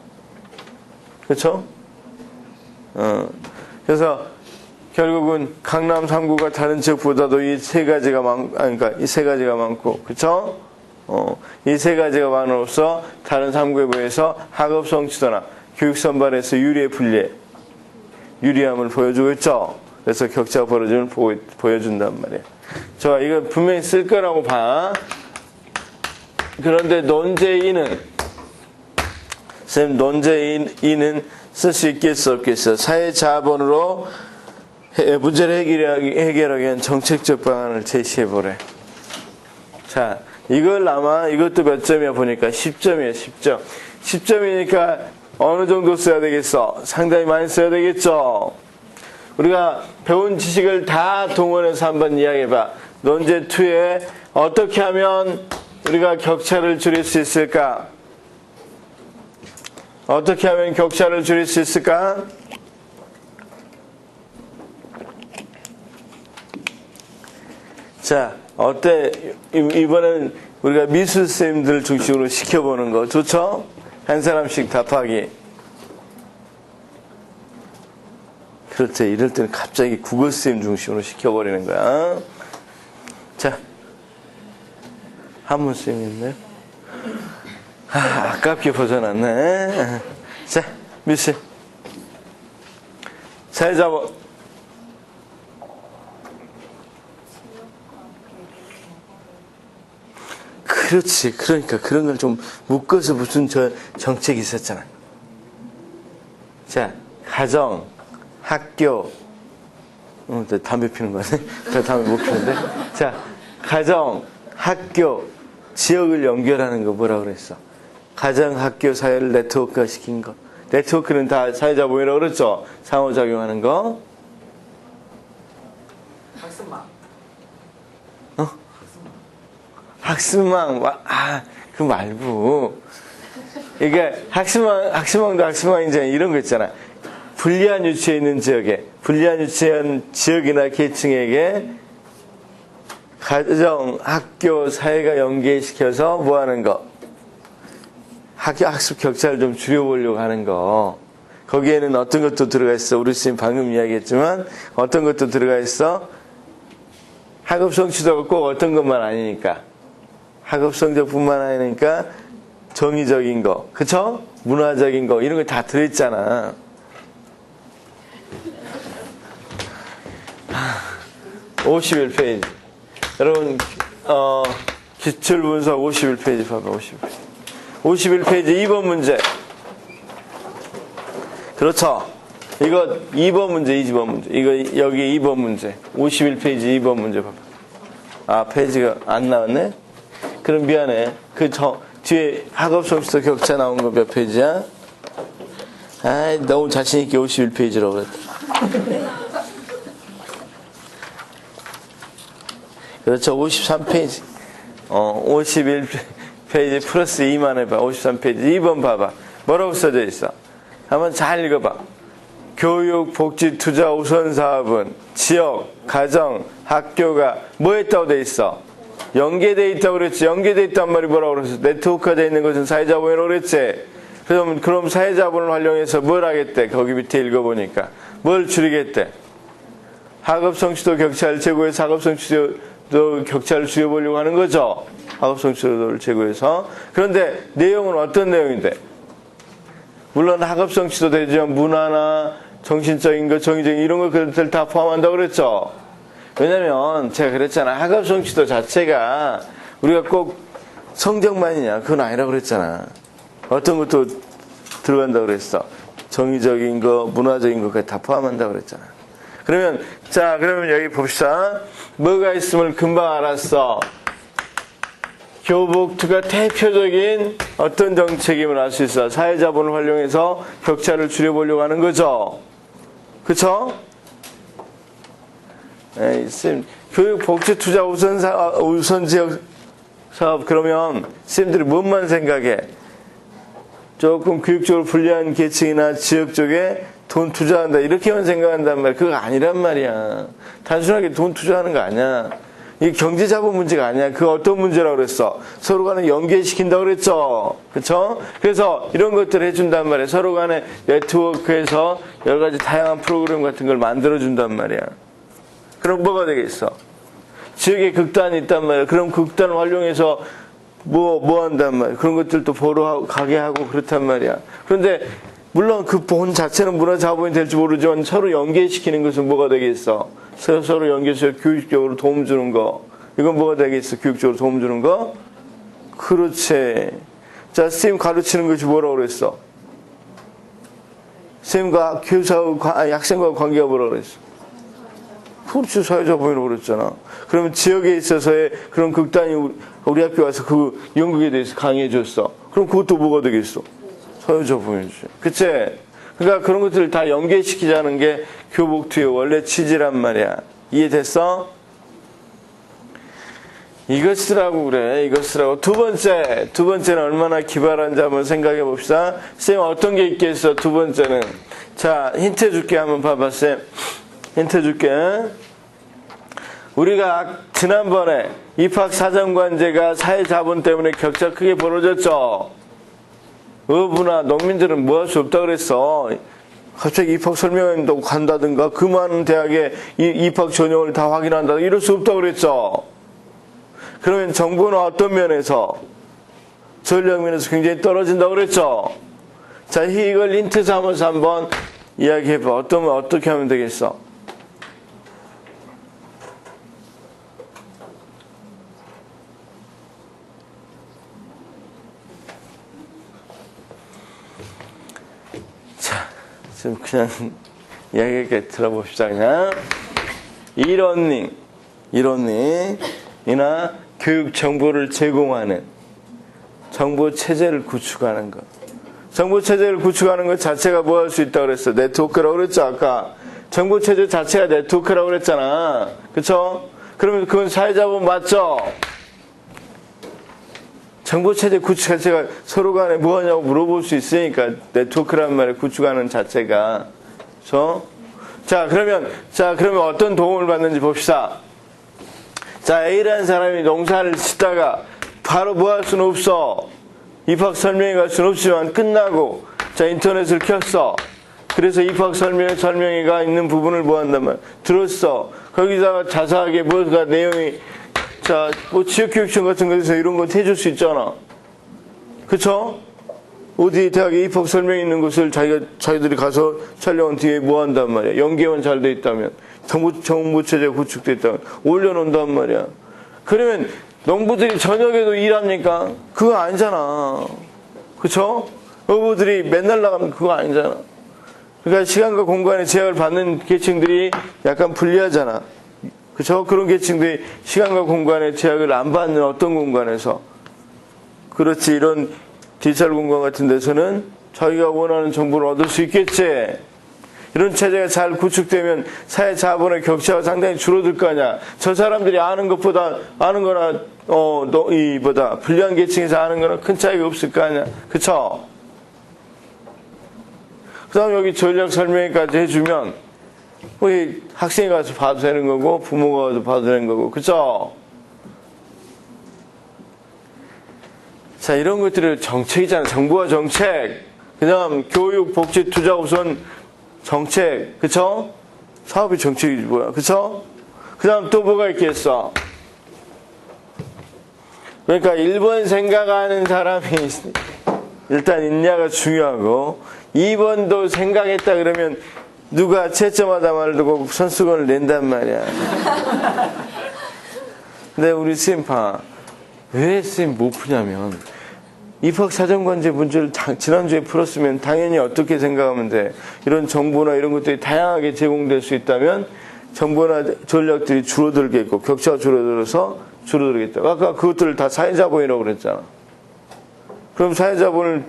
그렇죠? 그래서 결국은 강남 3구가 다른 지역보다도 이 세 가지가 그러니까 이 세 가지가 많고, 그렇죠? 이 세 가지가 많으로써 다른 3구에 비해서 학업 성취도나 교육 선발에서 유리함을 보여주고 있죠. 그래서 격차가 벌어짐을 보여준단 말이에요. 좋아, 이거 분명히 쓸 거라고 봐. 그런데 논제2는 논제2는 쓸 수 있겠어 없겠어? 사회자본으로 문제를 해결하기 위한 정책적 방안을 제시해보래. 자, 이걸 아마 이것도 몇 점이야 보니까 10점이에요. 10점. 10점이니까 어느 정도 써야 되겠어? 상당히 많이 써야 되겠죠? 우리가 배운 지식을 다 동원해서 한번 이야기해봐. 논제2에 어떻게 하면 우리가 격차를 줄일 수 있을까? 어떻게 하면 격차를 줄일 수 있을까? 자, 어때? 이번엔 우리가 미술쌤들 중심으로 시켜보는 거 좋죠? 한 사람씩 답하기. 그렇지. 이럴 때는 갑자기 국어쌤 중심으로 시켜버리는 거야. 자, 한문쌤 있네요. 아깝게 벗어났네. 자, 미술. 사회자본. 그렇지. 그러니까 그런 걸 좀 묶어서 무슨 정책이 있었잖아. 자, 가정, 학교. 담배 피는 거 같네. 저 담배 못 피는데. 자, 가정, 학교, 지역을 연결하는 거 뭐라 그랬어? 가정, 학교, 사회를 네트워크화 시킨 거. 네트워크는 다 사회자본이라고 그랬죠? 상호작용하는 거. 학습망. 학습망, 그 말고. 이게 학습망도 학습망이잖아. 이런 거 있잖아. 불리한 위치에 있는 지역이나 계층에게 가정, 학교, 사회가 연계시켜서 뭐 하는 거? 학습 격차를 좀 줄여보려고 하는 거. 거기에는 어떤 것도 들어가 있어. 우리 선생님 방금 이야기했지만 어떤 것도 들어가 있어. 학업 성취도가 꼭 어떤 것만 아니니까. 학업 성적뿐만 아니니까 정의적인 거, 그쵸? 문화적인 거 이런 거 다 들어있잖아. 51페이지. 여러분 기출분석 51페이지 봐봐. 51페이지 2번 문제. 그렇죠. 이거 2번 문제, 2번 문제. 이거 여기 2번 문제. 51페이지 2번 문제 봐봐. 페이지가 안 나왔네? 그럼 미안해. 뒤에 학업 성취도 격차 나온 거 몇 페이지야? 너무 자신있게 51페이지라고 그랬다. 그렇죠. 53페이지. 51페이지 플러스 2만 해봐. 53페이지. 2번 봐봐. 뭐라고 써져 있어? 한번 잘 읽어봐. 교육, 복지, 투자 우선 사업은 지역, 가정, 학교가 뭐 했다고 돼 있어? 연계되어 있다고 그랬지. 연계되어 있단 말이 뭐라고 그랬어? 네트워크화되어 있는 것은 사회자본이라고 그랬지. 그럼 사회자본을 활용해서 뭘 하겠대? 거기 밑에 읽어보니까. 뭘 줄이겠대? 학업 성취도 격차를 제고해서 학업 성취도 격차를 줄여보려고 하는 거죠. 학업 성취도를 제고해서. 그런데 내용은 어떤 내용인데? 물론 학업 성취도 되지만 문화나 정신적인 것, 정의적인 이런 것들 다 포함한다고 그랬죠. 왜냐면 제가 그랬잖아. 학업 성취도 자체가 우리가 꼭 성적만이냐? 그건 아니라고 그랬잖아. 어떤 것도 들어간다고 그랬어. 정의적인 거, 문화적인 것까지 다 포함한다고 그랬잖아. 그러면 여기 봅시다. 뭐가 있음을 금방 알았어. 교복투가 대표적인 어떤 정책임을 알 수 있어. 사회자본을 활용해서 격차를 줄여보려고 하는 거죠. 그쵸? 에이, 쌤, 교육 복지 투자 우선 지역 사업, 그러면 쌤들이 뭔만 생각해? 조금 교육적으로 불리한 계층이나 지역 쪽에 돈 투자한다, 이렇게만 생각한단 말이야. 그거 아니란 말이야. 단순하게 돈 투자하는 거 아니야. 이게 경제자본 문제가 아니야. 그거 어떤 문제라고 그랬어? 서로 간에 연계시킨다고 그랬죠. 그쵸? 그래서 이런 것들을 해준단 말이야. 서로 간에 네트워크에서 여러 가지 다양한 프로그램 같은 걸 만들어준단 말이야. 그럼 뭐가 되겠어? 지역에 극단이 있단 말이야. 그럼 극단을 활용해서 뭐 한단 말이야. 그런 것들도 보러 가게 하고 그렇단 말이야. 그런데 물론 그 본 자체는 문화 자본이 될지 모르지만 서로 연계시키는 것은 뭐가 되겠어? 서로 연계해서 교육적으로 도움 주는 거. 이건 뭐가 되겠어? 교육적으로 도움 주는 거? 그렇지. 자, 선생님 가르치는 것이 뭐라고 그랬어? 선생님과 학생과 관계가 뭐라고 그랬어? 그렇지, 사회자본이라고 그랬잖아. 그러면 지역에 있어서의 그런 극단이 우리 학교 와서 그 연극에 대해서 강의해 줬어. 그럼 그것도 뭐가 되겠어? 사회자본이지. 그치? 그러니까 그런 것들을 다 연계시키자는 게 교복투의 원래 취지란 말이야. 이해됐어? 이거 쓰라고 그래. 이거 쓰라고. 두 번째는 얼마나 기발한지 한번 생각해 봅시다. 쌤, 어떤 게 있겠어? 두 번째는. 자, 힌트 줄게. 한번 봐봐, 쌤. 힌트 줄게. 우리가 지난번에 입학사정관제가 사회자본 때문에 격차 크게 벌어졌죠. 어부나 농민들은 뭐 할 수 없다 그랬어. 갑자기 입학 설명회도 간다든가 그 많은 대학에 입학 전형을 다 확인한다, 이럴 수 없다 그랬죠. 그러면 정부는 어떤 면에서, 전략 면에서 굉장히 떨어진다고 그랬죠. 자, 이걸 힌트 삼아서 한번 이야기해봐. 어떻게 하면 되겠어? 자, 좀 그냥 이야기하게 들어봅시다. 그냥 이나 교육 정보를 제공하는 정보 체제를 구축하는 것. 정보 체제를 구축하는 것 자체가 뭐 할 수 있다고 그랬어? 네트워크라고 그랬죠, 아까. 정보 체제 자체가 네트워크라고 그랬잖아. 그쵸? 그러면 그건 사회자본 맞죠? 정보 체제 구축 자체가 서로 간에 뭐 하냐고 물어볼 수 있으니까, 네트워크란 말을 구축하는 자체가. 그쵸? 자, 그러면 어떤 도움을 받는지 봅시다. 자, A라는 사람이 농사를 짓다가 바로 뭐 할 수는 없어. 입학 설명회 갈 수는 없지만 끝나고, 자, 인터넷을 켰어. 그래서 입학 설명회가 있는 부분을 뭐 한단 말이야. 들었어. 거기다가 자세하게 뭐가 내용이, 자, 뭐 지역교육청 같은 곳에서 이런 거 해줄 수 있잖아. 그쵸? 어디 대학에 입학 설명회 있는 곳을 자기들이 가서 촬영한 뒤에 뭐 한단 말이야. 연계만 잘 돼 있다면, 정보 체제가 구축돼 있다면 올려놓는단 말이야. 그러면 농부들이 저녁에도 일합니까? 그거 아니잖아. 그쵸? 어부들이 맨날 나가면 그거 아니잖아. 그러니까 시간과 공간의 제약을 받는 계층들이 약간 불리하잖아. 그쵸? 그런 계층들이 시간과 공간의 제약을 안 받는 어떤 공간에서, 그렇지, 이런 디지털 공간 같은 데서는 자기가 원하는 정보를 얻을 수 있겠지. 이런 체제가 잘 구축되면 사회 자본의 격차가 상당히 줄어들 거 아니야. 저 사람들이 아는 거나 이보다 불리한 계층에서 아는 거나 큰 차이가 없을 거 아니야. 그쵸? 그 다음 여기 전략 설명회까지 해주면 우리 학생이 가서 봐도 되는 거고 부모가 가서 봐도 되는 거고. 그쵸? 자, 이런 것들이 정책이잖아. 정부와 정책. 그 다음 교육, 복지, 투자 우선 정책. 그쵸? 사업이 정책이지 뭐야. 그쵸? 그 다음 또 뭐가 있겠어? 그러니까 1번 생각하는 사람이 일단 있냐가 중요하고, 2번도 생각했다 그러면 누가 채점하다 말고 선수권을 낸단 말이야. 근데 우리 쌤 봐. 왜 쌤 못 푸냐면, 입학사정관제 문제를 지난주에 풀었으면 당연히 어떻게 생각하면 돼. 이런 정보나 이런 것들이 다양하게 제공될 수 있다면 정보나 전략들이 줄어들겠고 격차가 줄어들어서 줄어들겠다. 아까 그것들을 다 사회자본이라고 그랬잖아. 그럼 사회자본을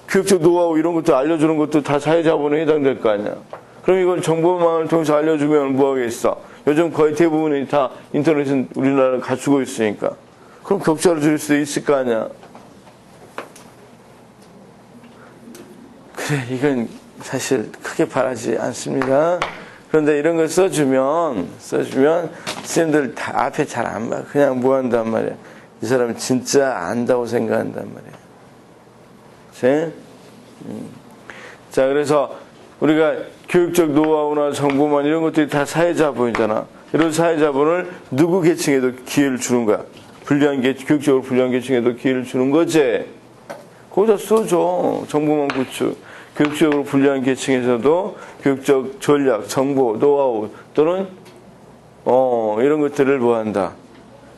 교육적 노하우 이런 것도 알려주는 것도 다 사회자본에 해당될 거 아니야. 그럼 이걸 정보망을 통해서 알려주면 뭐 하겠어? 요즘 거의 대부분이 다 인터넷은 우리나라를 갖추고 있으니까. 그럼 격차를 줄일 수도 있을 거 아니야. 그래, 이건 사실 크게 바라지 않습니다. 그런데 이런 걸 써주면 선생님들 다 앞에 잘 안 봐. 그냥 뭐 한단 말이야. 이 사람은 진짜 안다고 생각한단 말이야. 그치? 자, 그래서 우리가 교육적 노하우나 정보만 이런 것들이 다 사회자본이잖아. 이런 사회자본을 누구 계층에도 기회를 주는 거야. 교육적으로 불리한 계층에도 기회를 주는 거지. 거기다 써줘. 정보만 구축. 교육적으로 불리한 계층에서도 교육적 전략, 정보, 노하우 또는 이런 것들을 뭐 한다.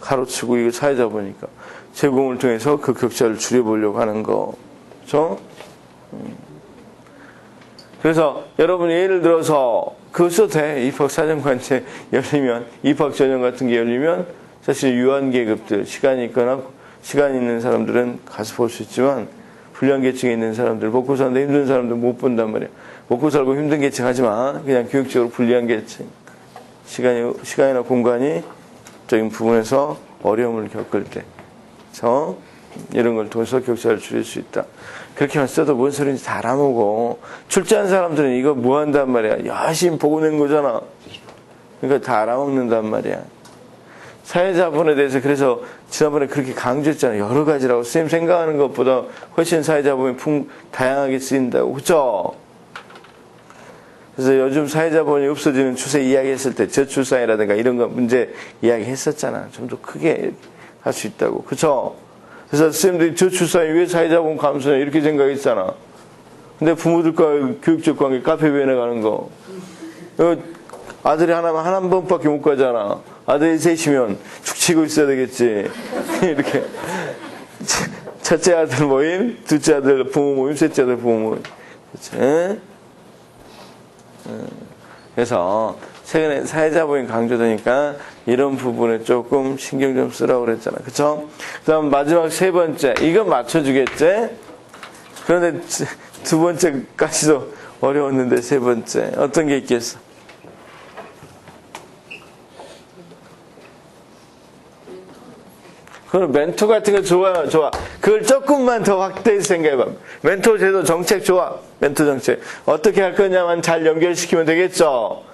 가로치고 이게 사회자본이니까 제공을 통해서 그 격차를 줄여보려고 하는 거. 그렇죠? 그래서 여러분이 예를 들어서 그거 써도 돼. 입학사정관제 열리면 입학전형 같은 게 열리면 사실 유한계급들 시간이 있거나 시간이 있는 사람들은 가서 볼 수 있지만 불리한 계층에 있는 사람들, 먹고 사는데 힘든 사람들 못 본단 말이야. 먹고 살고 힘든 계층 하지 마. 그냥 교육적으로 불리한 계층. 시간이나 공간이 적인 부분에서 어려움을 겪을 때. 그래서 이런 걸 통해서 격차를 줄일 수 있다. 그렇게만 써도 뭔 소리인지 다 알아보고 출제한 사람들은 이거 뭐 한단 말이야. 열심히 보고 낸 거잖아. 그러니까 다 알아먹는단 말이야. 사회자본에 대해서 그래서 지난번에 그렇게 강조했잖아요. 여러 가지라고. 선생님 생각하는 것보다 훨씬 사회자본이 다양하게 쓰인다고. 그렇죠? 그래서 요즘 사회자본이 없어지는 추세 이야기했을 때 저출산이라든가 이런 거 문제 이야기했었잖아. 좀 더 크게 할 수 있다고. 그렇죠? 그래서 선생님들이 저출산이 왜 사회자본 감소냐 이렇게 생각했잖아. 근데 부모들과 교육적 관계 카페 변해 가는 거. 아들이 한 번밖에 못 가잖아. 아들이 셋이면 축치고 있어야 되겠지. 이렇게. 첫째 아들 모임, 둘째 아들 부모 모임, 셋째 아들 부모 모임. 그치? 그래서 최근에 사회자본이 강조되니까 이런 부분에 조금 신경 좀 쓰라고 그랬잖아. 그쵸? 그 다음 마지막 세 번째. 이건 맞춰주겠지? 그런데 두 번째까지도 어려웠는데 세 번째. 어떤 게 있겠어? 그럼 멘토 같은 거 좋아요, 좋아. 그걸 조금만 더 확대해서 생각해봐. 멘토 제도 정책 좋아. 멘토 정책. 어떻게 할 거냐만 잘 연결시키면 되겠죠?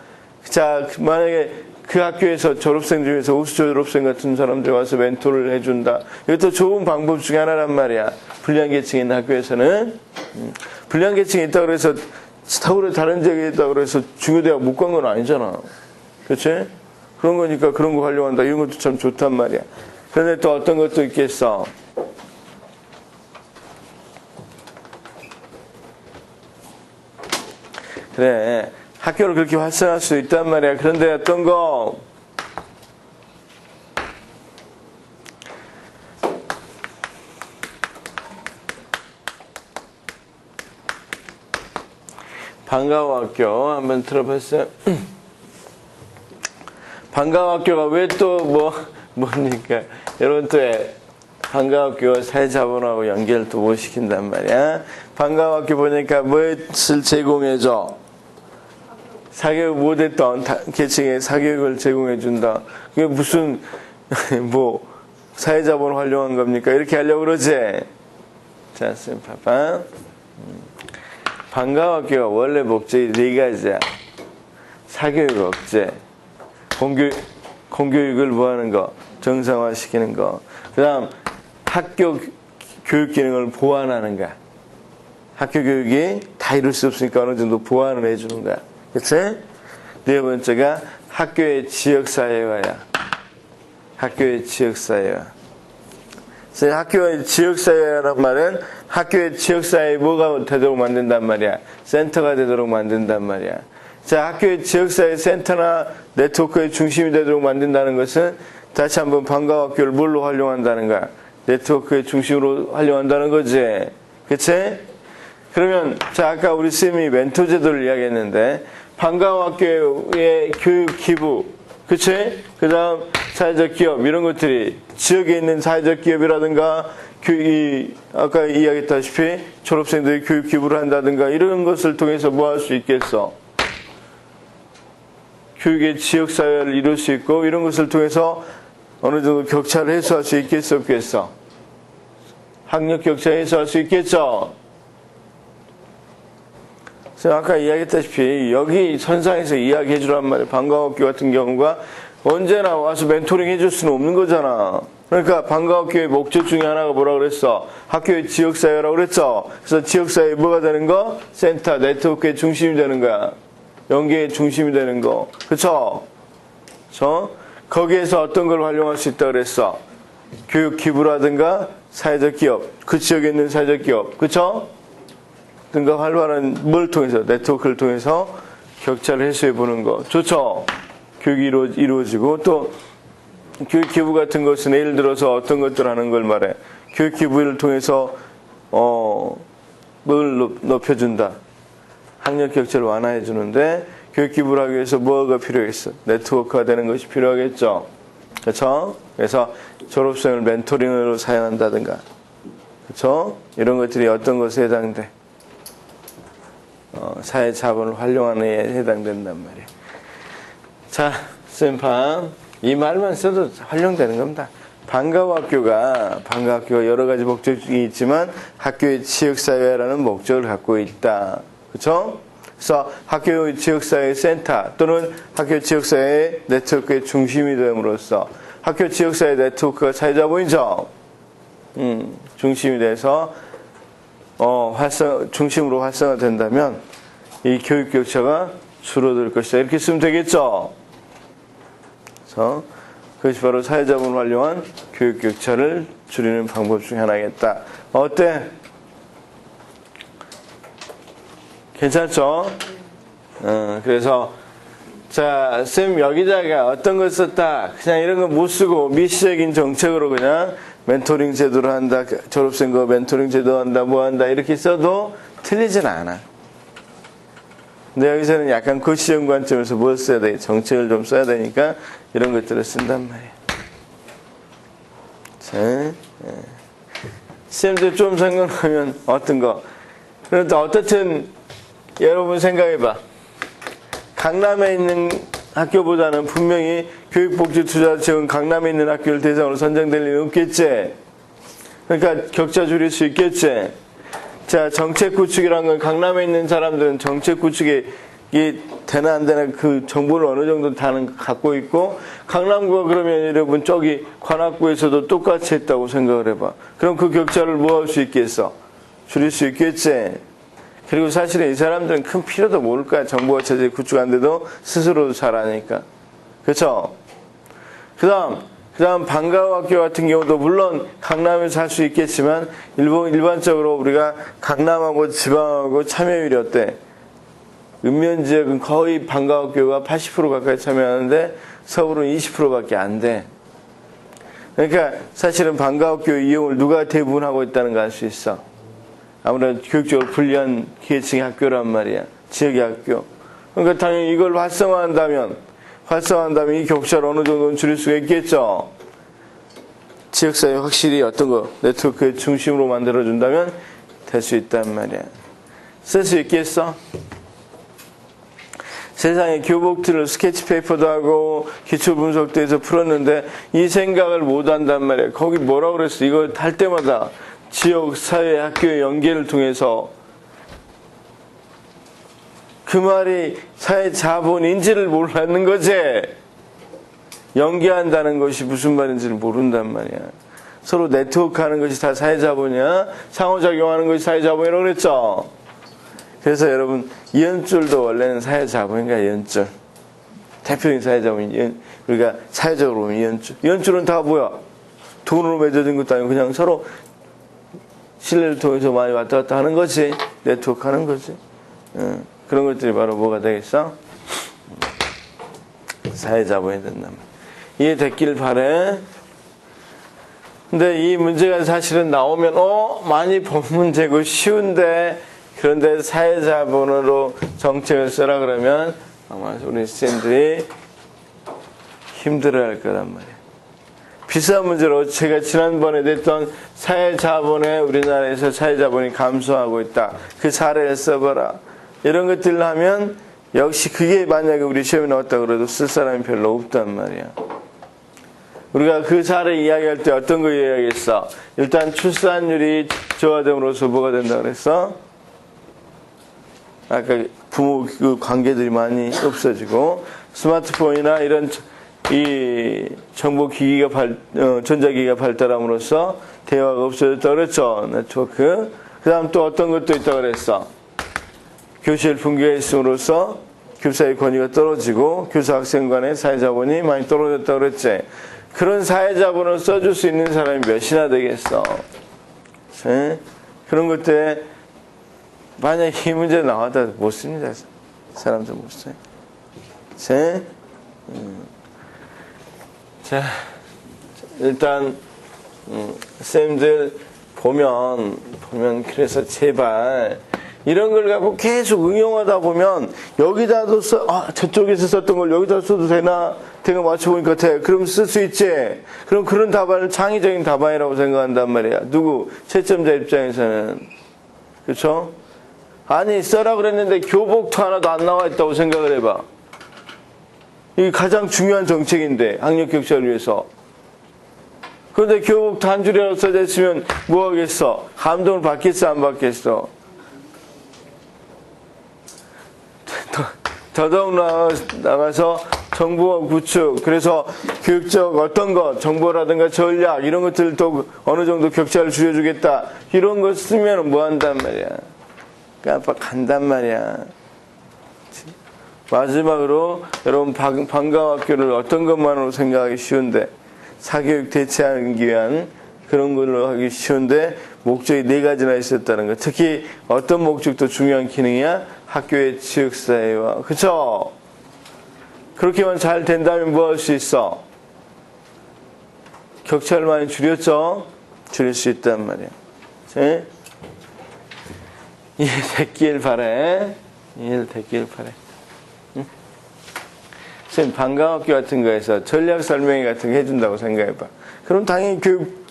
자, 만약에 그 학교에서 졸업생 중에서 우수 졸업생 같은 사람들 와서 멘토를 해준다. 이것도 좋은 방법 중에 하나란 말이야. 불리한 계층에 있는 학교에서는. 불리한 계층이 있다고 해서 서울에 다른 지역에 있다고 해서 중요대학 못 간 건 아니잖아. 그렇지? 그런 거니까 그런 거 활용한다. 이런 것도 참 좋단 말이야. 그런데 또 어떤 것도 있겠어? 그래, 학교를 그렇게 활성화할 수 있단 말이야. 그런데 어떤 거? 방과후 학교 한번 들어봤어요? 방과후 학교가 왜 또 뭡니까? 여러분 또 방과학교와 사회자본하고 연결 또 못 시킨단 말이야. 방과학교 보니까 무엇을 제공해줘? 사교육 못했던 계층에 사교육을 제공해준다. 그게 무슨 사회자본을 활용한 겁니까? 이렇게 하려고 그러지? 자, 쌤 봐봐. 방과학교가 원래 목적이 네 가지야. 사교육 억제, 공교육을 뭐하는 거? 정상화시키는 거. 그 다음 학교 교육 기능을 보완하는 거야. 학교 교육이 다 이룰 수 없으니까 어느 정도 보완을 해주는 거야. 그치? 네 번째가 학교의 지역사회화야. 학교의 지역사회화. 그래서 학교의 지역사회화란 말은 학교의 지역사회에 뭐가 되도록 만든단 말이야. 센터가 되도록 만든단 말이야. 자, 학교의 지역사회 센터나 네트워크의 중심이 되도록 만든다는 것은 다시 한번 방과학교를 뭘로 활용한다는 거야? 네트워크의 중심으로 활용한다는 거지. 그치? 그러면, 자, 아까 우리 쌤이 멘토 제도를 이야기했는데, 방과학교의 교육 기부, 그치? 그 다음, 사회적 기업 이런 것들이 지역에 있는 사회적 기업이라든가 아까 이야기했다시피 졸업생들이 교육 기부를 한다든가 이런 것을 통해서 뭐 할 수 있겠어? 교육의 지역사회를 이룰 수 있고 이런 것을 통해서 어느 정도 격차를 해소할 수 있겠어 없겠어? 학력 격차 해소할 수 있겠죠? 그래서 아까 이야기했다시피 여기 선상에서 이야기해 주란 말이에요. 방과학교 같은 경우가 언제나 와서 멘토링 해줄 수는 없는 거잖아. 그러니까 방과학교의 목적 중에 하나가 뭐라 그랬어? 학교의 지역사회라고 그랬죠? 그래서 지역사회 뭐가 되는 거? 센터, 네트워크의 중심이 되는 거야. 연계의 중심이 되는 거. 그쵸? 거기에서 어떤 걸 활용할 수 있다고 그랬어? 교육 기부라든가 사회적 기업, 그 지역에 있는 사회적 기업. 그쵸? 등과 활발한 뭘 통해서? 네트워크를 통해서 격차를 해소해 보는 거. 좋죠? 교육이 이루어지고 또 교육 기부 같은 것은 예를 들어서 어떤 것들 하는 걸 말해. 교육 기부를 통해서 뭘 높여준다. 학력 격차를 완화해 주는데 교육 기부를 하기 위해서 뭐가 필요했어? 네트워크가 되는 것이 필요하겠죠. 그렇죠? 그래서 졸업생을 멘토링으로 사용한다든가. 그렇죠? 이런 것들이 어떤 것에 해당돼? 사회 자본을 활용하는 데 해당된단 말이에요. 자, 쌤팡. 이 말만 써도 활용되는 겁니다. 방과학교가 여러 가지 목적이 있지만 학교의 지역사회라는 목적을 갖고 있다. 그렇죠? 그래서 학교 지역사회 센터 또는 학교 지역사회 네트워크의 중심이 됨으로써 학교 지역사회 네트워크가 사회자본이죠. 중심이 돼서 중심으로 활성화된다면 이 교육 격차가 줄어들 것이다. 이렇게 쓰면 되겠죠. 그래서 그것이 바로 사회자본을 활용한 교육 격차를 줄이는 방법 중에 하나겠다. 어때? 괜찮죠? 그래서 자, 쌤 여기다가 어떤 걸 썼다. 그냥 이런 거 못 쓰고 미시적인 정책으로 그냥 멘토링 제도를 한다. 졸업생 거 멘토링 제도 한다. 뭐 한다. 이렇게 써도 틀리진 않아. 근데 여기서는 약간 그 시험 관점에서 뭘 써야 돼? 정책을 좀 써야 되니까 이런 것들을 쓴단 말이에요. 자, 쌤도 좀 생각하면 어떤 거. 그런데 어떻든 여러분 생각해봐. 강남에 있는 학교보다는 분명히 교육복지투자지원 강남에 있는 학교를 대상으로 선정될 일은 없겠지. 그러니까 격차 줄일 수 있겠지. 자, 정책 구축이란 건 강남에 있는 사람들은 정책 구축이 되나 안 되나 그 정보를 어느 정도 다는 갖고 있고, 강남구가 그러면 여러분 저기 관악구에서도 똑같이 했다고 생각을 해봐. 그럼 그 격차를 뭐 할 수 있겠어? 줄일 수 있겠지. 그리고 사실은 이 사람들은 큰 필요도 모를 거야. 정보가 체제 구축한데도 스스로도 잘하니까. 그렇죠? 그 다음 방과학교 같은 경우도 물론 강남에서 할 수 있겠지만 일반적으로 우리가 강남하고 지방하고 참여율이 어때? 읍면 지역은 거의 방과학교가 80% 가까이 참여하는데 서울은 20%밖에 안 돼. 그러니까 사실은 방과학교 이용을 누가 대부분 하고 있다는 거 알 수 있어. 아무래도 교육적으로 불리한 계층의 학교란 말이야. 지역의 학교. 그러니까 당연히 이걸 활성화한다면 이 격차를 어느 정도는 줄일 수가 있겠죠. 지역사회 확실히 어떤 거 네트워크의 중심으로 만들어준다면 될 수 있단 말이야. 쓸 수 있겠어? 세상에 교복들을 스케치 페이퍼도 하고 기초 분석도 해서 풀었는데 이 생각을 못 한단 말이야. 거기 뭐라고 그랬어? 이거 할 때마다 지역, 사회, 학교의 연계를 통해서 그 말이 사회 자본인지를 몰랐는 거지. 연계한다는 것이 무슨 말인지를 모른단 말이야. 서로 네트워크 하는 것이 다 사회 자본이야. 상호작용하는 것이 사회 자본이라고 그랬죠. 그래서 여러분 이연줄도 원래는 사회 자본인가 이연줄. 대표적인 사회 자본이 우리가 사회적으로 보면 이연줄. 이연줄은 다 뭐야? 돈으로 맺어진 것도 아니고 그냥 서로 신뢰를 통해서 많이 왔다 갔다 하는 거지. 네트워크 하는 거지. 그런 것들이 바로 뭐가 되겠어? 사회자본이 된단 말이야. 이해됐길 바래. 근데 이 문제가 사실은 나오면 많이 본 문제고 쉬운데 그런데 사회자본으로 정책을 쓰라 그러면 아마 우리 쌤들이 힘들어할 거란 말이야. 비싼 문제로 제가 지난번에 냈던 사회자본에 우리나라에서 사회자본이 감소하고 있다. 그 사례를 써봐라. 이런 것들을 하면 역시 그게 만약에 우리 시험에 나왔다 그래도 쓸 사람이 별로 없단 말이야. 우리가 그 사례 이야기할 때 어떤 거 이야기했어? 일단 출산율이 저하됨으로써 뭐가 된다 그랬어? 아까 부모 그 관계들이 많이 없어지고 스마트폰이나 이런 이 정보기기가 전자기기가 발달함으로써 대화가 없어졌다 그랬죠. 네트워크. 그 다음 또 어떤 것도 있다 그랬어. 교실 붕괴했음으로써 교사의 권위가 떨어지고 교사 학생 간의 사회자본이 많이 떨어졌다 그랬지. 그런 사회자본을 써줄 수 있는 사람이 몇이나 되겠어. 네? 그런 것 때문에 만약 이 문제 나와도 못 씁니다. 사람들 못 써요. 네? 자, 일단 쌤들 보면 그래서 제발 이런 걸 갖고 계속 응용하다 보면 여기다도 저쪽에서 썼던 걸 여기다 써도 되나? 내가 맞춰보니까 돼. 그럼 쓸 수 있지. 그럼 그런 답안을 창의적인 답안이라고 생각한단 말이야. 누구? 채점자 입장에서는. 그렇죠? 아니 써라 그랬는데 교복도 하나도 안 나와 있다고 생각을 해봐. 이게 가장 중요한 정책인데 학력 격차를 위해서. 그런데 교복도 한 줄이라도 써져 있으면 뭐 하겠어? 감동을 받겠어 안 받겠어? 더더욱 나가서 정보와 구축, 그래서 교육적 어떤 것, 정보라든가 전략 이런 것들을 또 어느 정도 격차를 줄여주겠다 이런 거 쓰면 뭐 한단 말이야. 깜빡한단 말이야. 마지막으로 여러분 방과학교를 어떤 것만으로 생각하기 쉬운데 사교육 대체하기 위한 그런 걸로 하기 쉬운데 목적이 4가지나 있었다는 거. 특히 어떤 목적도 중요한 기능이야? 학교의 지역사회와. 그쵸? 그렇게만 잘 된다면 뭐 할 수 있어? 격차를 많이 줄였죠? 줄일 수 있단 말이야. 네? 이해됐길 바래. 이해됐길 바래. 응? 선생님, 방과학교 같은 거에서 전략 설명회 같은 거 해준다고 생각해봐. 그럼 당연히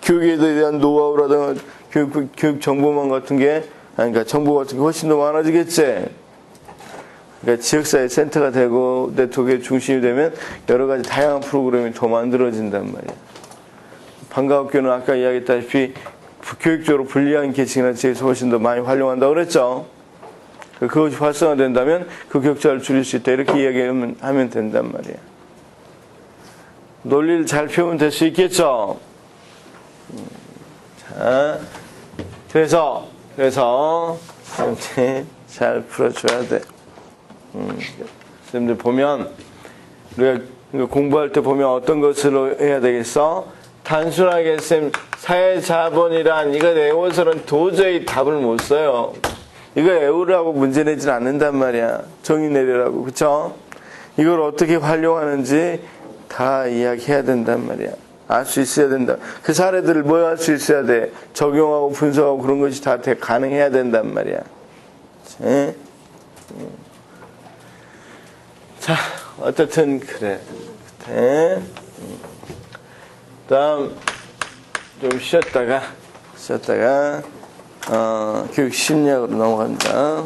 교육에 대한 노하우라든가 교육 정보망 같은 게, 그러니까 정보 같은 게 훨씬 더 많아지겠지? 그러니까 지역사회 센터가 되고 네트워크의 중심이 되면 여러 가지 다양한 프로그램이 더 만들어진단 말이야. 방과학교는 아까 이야기했다시피 교육적으로 불리한 계층이나 지역에서 훨씬 더 많이 활용한다고 그랬죠. 그것이 활성화된다면 그 격차를 줄일 수 있다. 이렇게 이야기하면 된단 말이야. 논리를 잘 펴면 될 수 있겠죠. 자, 그래서 잘 풀어줘야 돼. 선생님들 보면 우리가 공부할 때 보면 어떤 것으로 해야 되겠어? 단순하게 쌤 사회자본이란 이거 외워서는 도저히 답을 못 써요. 이거 외우라고 문제 내진 않는단 말이야. 정의 내리라고. 그쵸? 이걸 어떻게 활용하는지 다 이야기해야 된단 말이야. 알 수 있어야 된다. 그 사례들을 뭐 할 수 있어야 돼? 적용하고 분석하고 그런 것이 다 가능해야 된단 말이야. 네? 자, 어쨌든 그래. 네. 다음 좀 쉬었다가 교육 심리학으로 넘어간다.